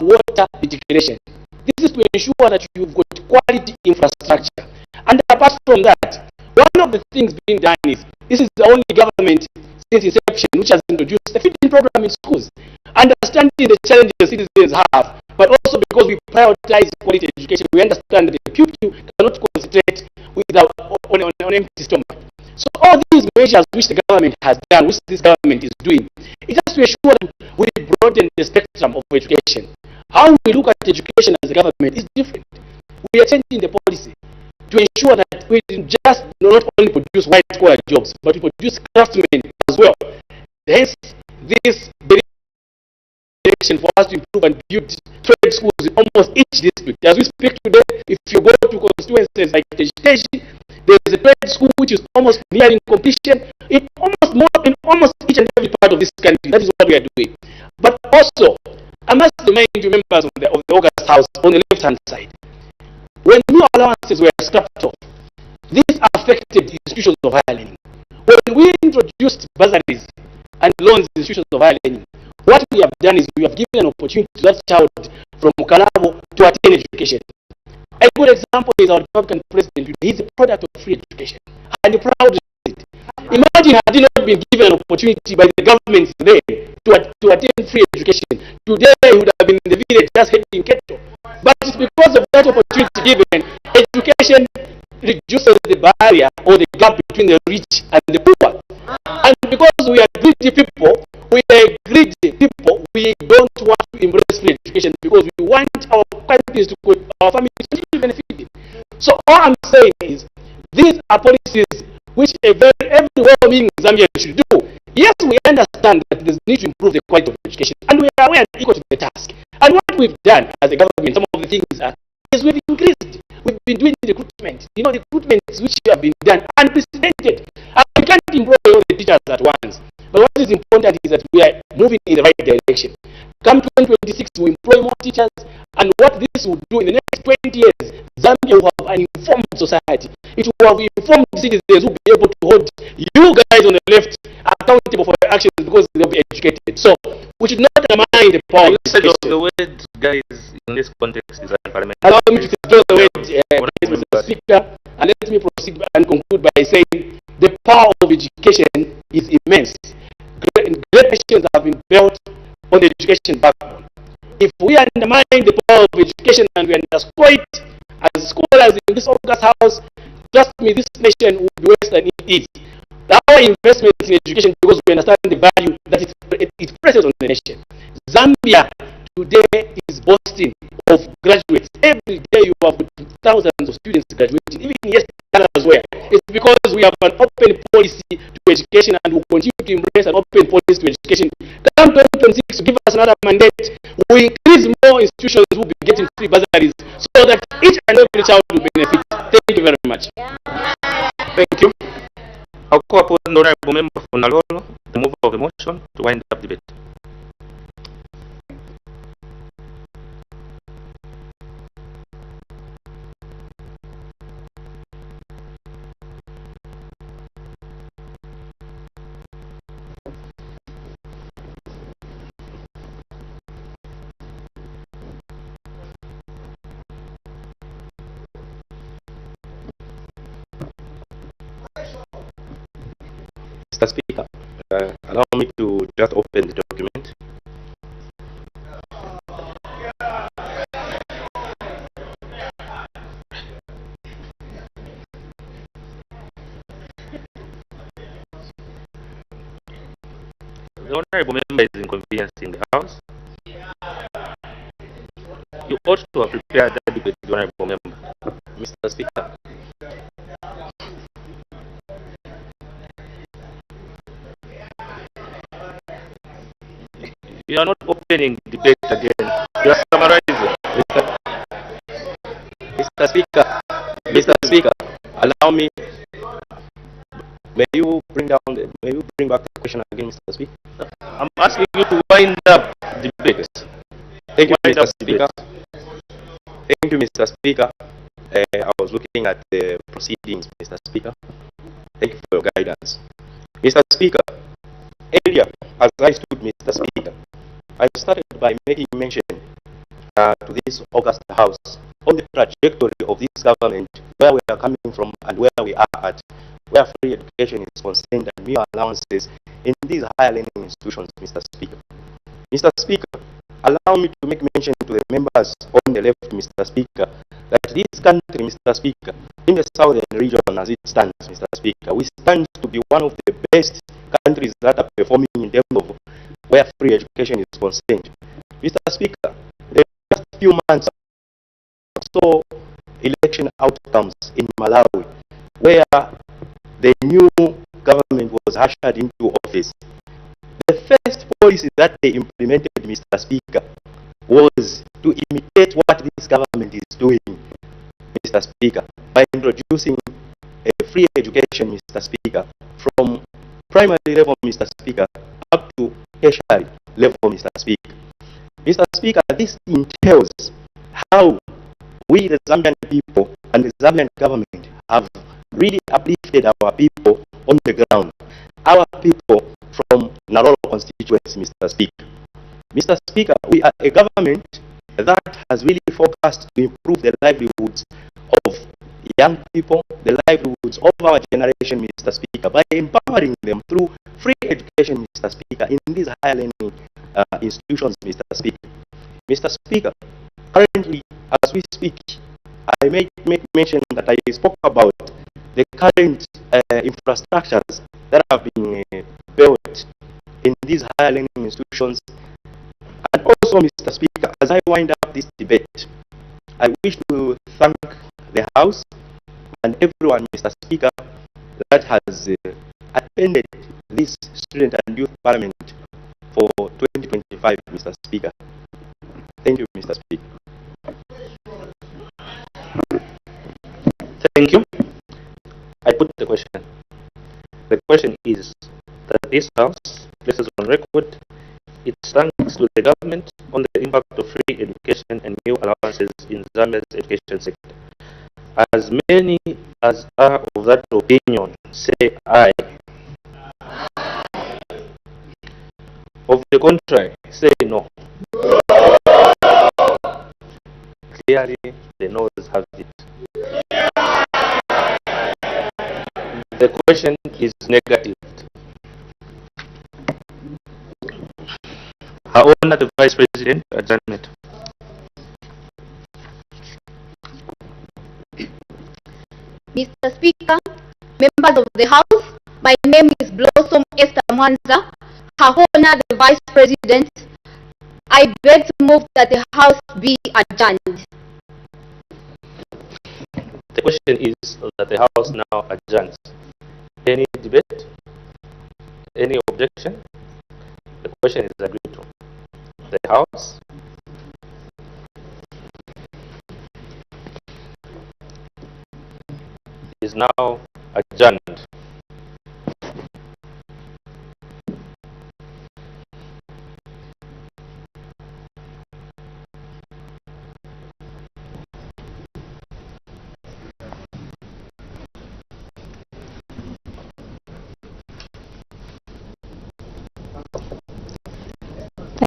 water integration. This is to ensure that you've got quality infrastructure. And apart from that, one of the things being done is, this is the only government since inception, which has introduced the feeding program in schools, understanding the challenges citizens have, but also because we prioritize quality education, we understand that the pupil cannot concentrate without on empty stomach. So all these measures which the government has done, which this government is doing, it has to ensure that we broaden the spectrum of education. How we look at education as a government is different. We are changing the policy to ensure that we just not only produce white-collar jobs, but we produce craftsmen as well. Hence, this direction for us to improve and build trade schools in almost each district. As we speak today, if you go to constituencies like education, there is a trade school which is almost nearing completion in almost each and every part of this country. That is what we are doing. But also, I must remind you members of the August House on the left-hand side, when new allowances were scrapped off, these affected institutions of higher learning. When we introduced bursaries and loans in institutions of higher learning, what we have done is we have given an opportunity to that child from Kalabo to attain education. A good example is our Republican president. He's a product of free education, and proud of it. Imagine had he not been given an opportunity by the government then to attain free education, today he would have been in the village just heading cattle. But it's because of that opportunity given, education reduces the barrier or the gap between the rich and the poor. And because we are greedy people, we don't want to embrace free education because we want our countries to our families to continue benefiting. So all I'm saying is, these are policies which every well-meaning Zambian should do. Yes, we understand that there's need to improve the quality of education, and we are aware and equal to the task. And what we've done as a government, some of the things is we've increased. We've been doing recruitment. You know, recruitments which have been done unprecedented. And we can't employ all the teachers at once. But what is important is that we are moving in the right direction. Come 2026, we employ more teachers, and what this will do in the next 20 years, Zambia will have an informed society. It will have informed citizens who will be able to hold you guys on the left accountable for your actions because they'll be educated. So we should not undermine the power of education. The word guys in this context is unparliamentary. Allow me to withdraw the word, Mr. Speaker, and let me proceed and conclude by saying the power of education is immense. Great nations have been built on the education backbone. If we undermine the power of education and we underscore it as scholars in this August House, trust me, this nation will be worse than it is. Our investments in education, because we understand the value that it places on the nation. Zambia today is boasting of graduates. Every day you have thousands of students graduating, even yesterday as well. It's because we have an open policy to education and will continue to embrace an open policy to education. Come 2026 to give us another mandate, we increase more institutions who will be getting free bursaries so that each and every child will benefit. Thank you very much. Thank you. I'll call upon the Honorable Member for Nalolo, the mover of the motion, to wind up debate. Mr. Speaker, allow me to just open the document. The Honorable Member is inconveniencing the House. You ought to have prepared that debate, the Honorable Member. Mr. Speaker. You are not opening debate again. You are summarizing. Mr. Speaker, allow me. May you bring back the question again, Mr. Speaker? I'm asking you to wind up debate. Thank you, Mr. Speaker. Thank you, Mr. Speaker. I was looking at the proceedings, Mr. Speaker. Thank you for your guidance. Mr. Speaker, earlier, as I stood, Mr. Speaker, I started by making mention to this August House on the trajectory of this government, where we are coming from and where we are at, where free education is concerned and meal allowances in these higher learning institutions, Mr. Speaker. Mr. Speaker, allow me to make mention to the members on the left, Mr. Speaker, that this country, Mr. Speaker, in the southern region as it stands, Mr. Speaker, we stand to be one of the best countries that are performing in terms of where free education is concerned. Mr. Speaker, the last few months saw election outcomes in Malawi, where the new government was ushered into office. The first policy that they implemented, Mr. Speaker, was to imitate what this government is doing, Mr. Speaker, by introducing a free education, Mr. Speaker, from primary level, Mr. Speaker, up to tertiary level, Mr. Speaker. Mr. Speaker, this entails how we, the Zambian people, and the Zambian government have really uplifted our people on the ground, our people from Narolo constituency, Mr. Speaker. Mr. Speaker, we are a government that has really focused to improve the livelihoods of young people, the livelihoods of our generation, Mr. Speaker, by empowering them through free education, Mr. Speaker, in these higher learning institutions, Mr. Speaker. Mr. Speaker, currently, as we speak, I make mention that I spoke about the current infrastructures that have been built in these higher learning institutions. And also, Mr. Speaker, as I wind up this debate, I wish to thank the House and everyone, Mr. Speaker, that has attended this Student and Youth Parliament for 2025, Mr. Speaker. Thank you, Mr. Speaker. Thank you. I put the question. The question is that this House places on record its thanks to the government on the impact of free education and new allowances in Zambia's education sector. As many as are of that opinion, say aye. Of the contrary, say no. Clearly, the noes have it. The question is negative. Her Honor the Vice President, adjournment. Mr. Speaker, members of the House, my name is Blossom Esther Mwanza, Her Honor the Vice President. I beg to move that the House be adjourned. The question is that the House now adjourns. Any debate? Any objection? The question is agreed to. The House is now adjourned.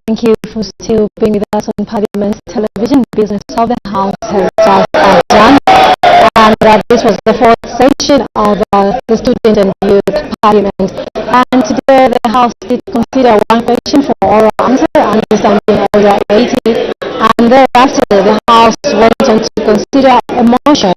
Thank you for still being with us on Parliament's television. Business of the House has adjourned, and this was the fourth session of the Student and Youth Parliament. And today the House did consider one question for oral answer under Standing Order 80, and thereafter the House went on to consider a motion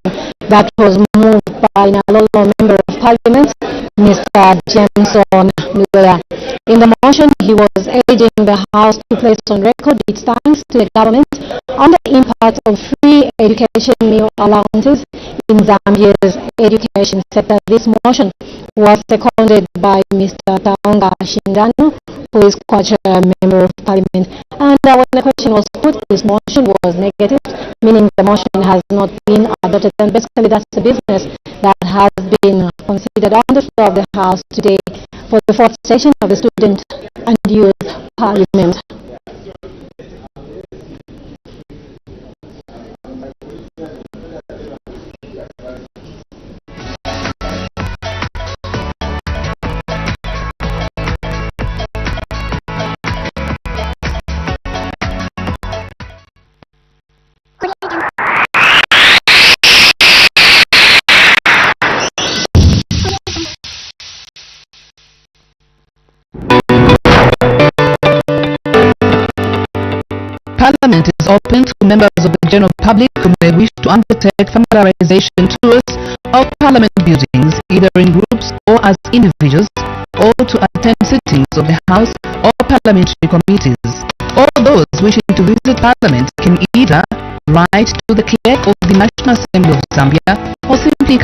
that was moved by Nalolo Member of Parliament, Mr. Jameson Mugaya. In the motion, he was urging the House to place on record its thanks to the government on the impact of free education meal allowances in Zambia's education sector. This motion was seconded by Mr. Taonga Shindano, who is co-chair member of Parliament. And when the question was put, this motion was negative, meaning the motion has not been adopted. And basically, that's the business that has been considered on the floor of the House today for the fourth session of the Student and Youth Parliament. open to members of the general public who may wish to undertake familiarization tours of Parliament buildings, either in groups or as individuals, or to attend sittings of the House or parliamentary committees. All those wishing to visit Parliament can either write to the clerk of the National Assembly of Zambia or simply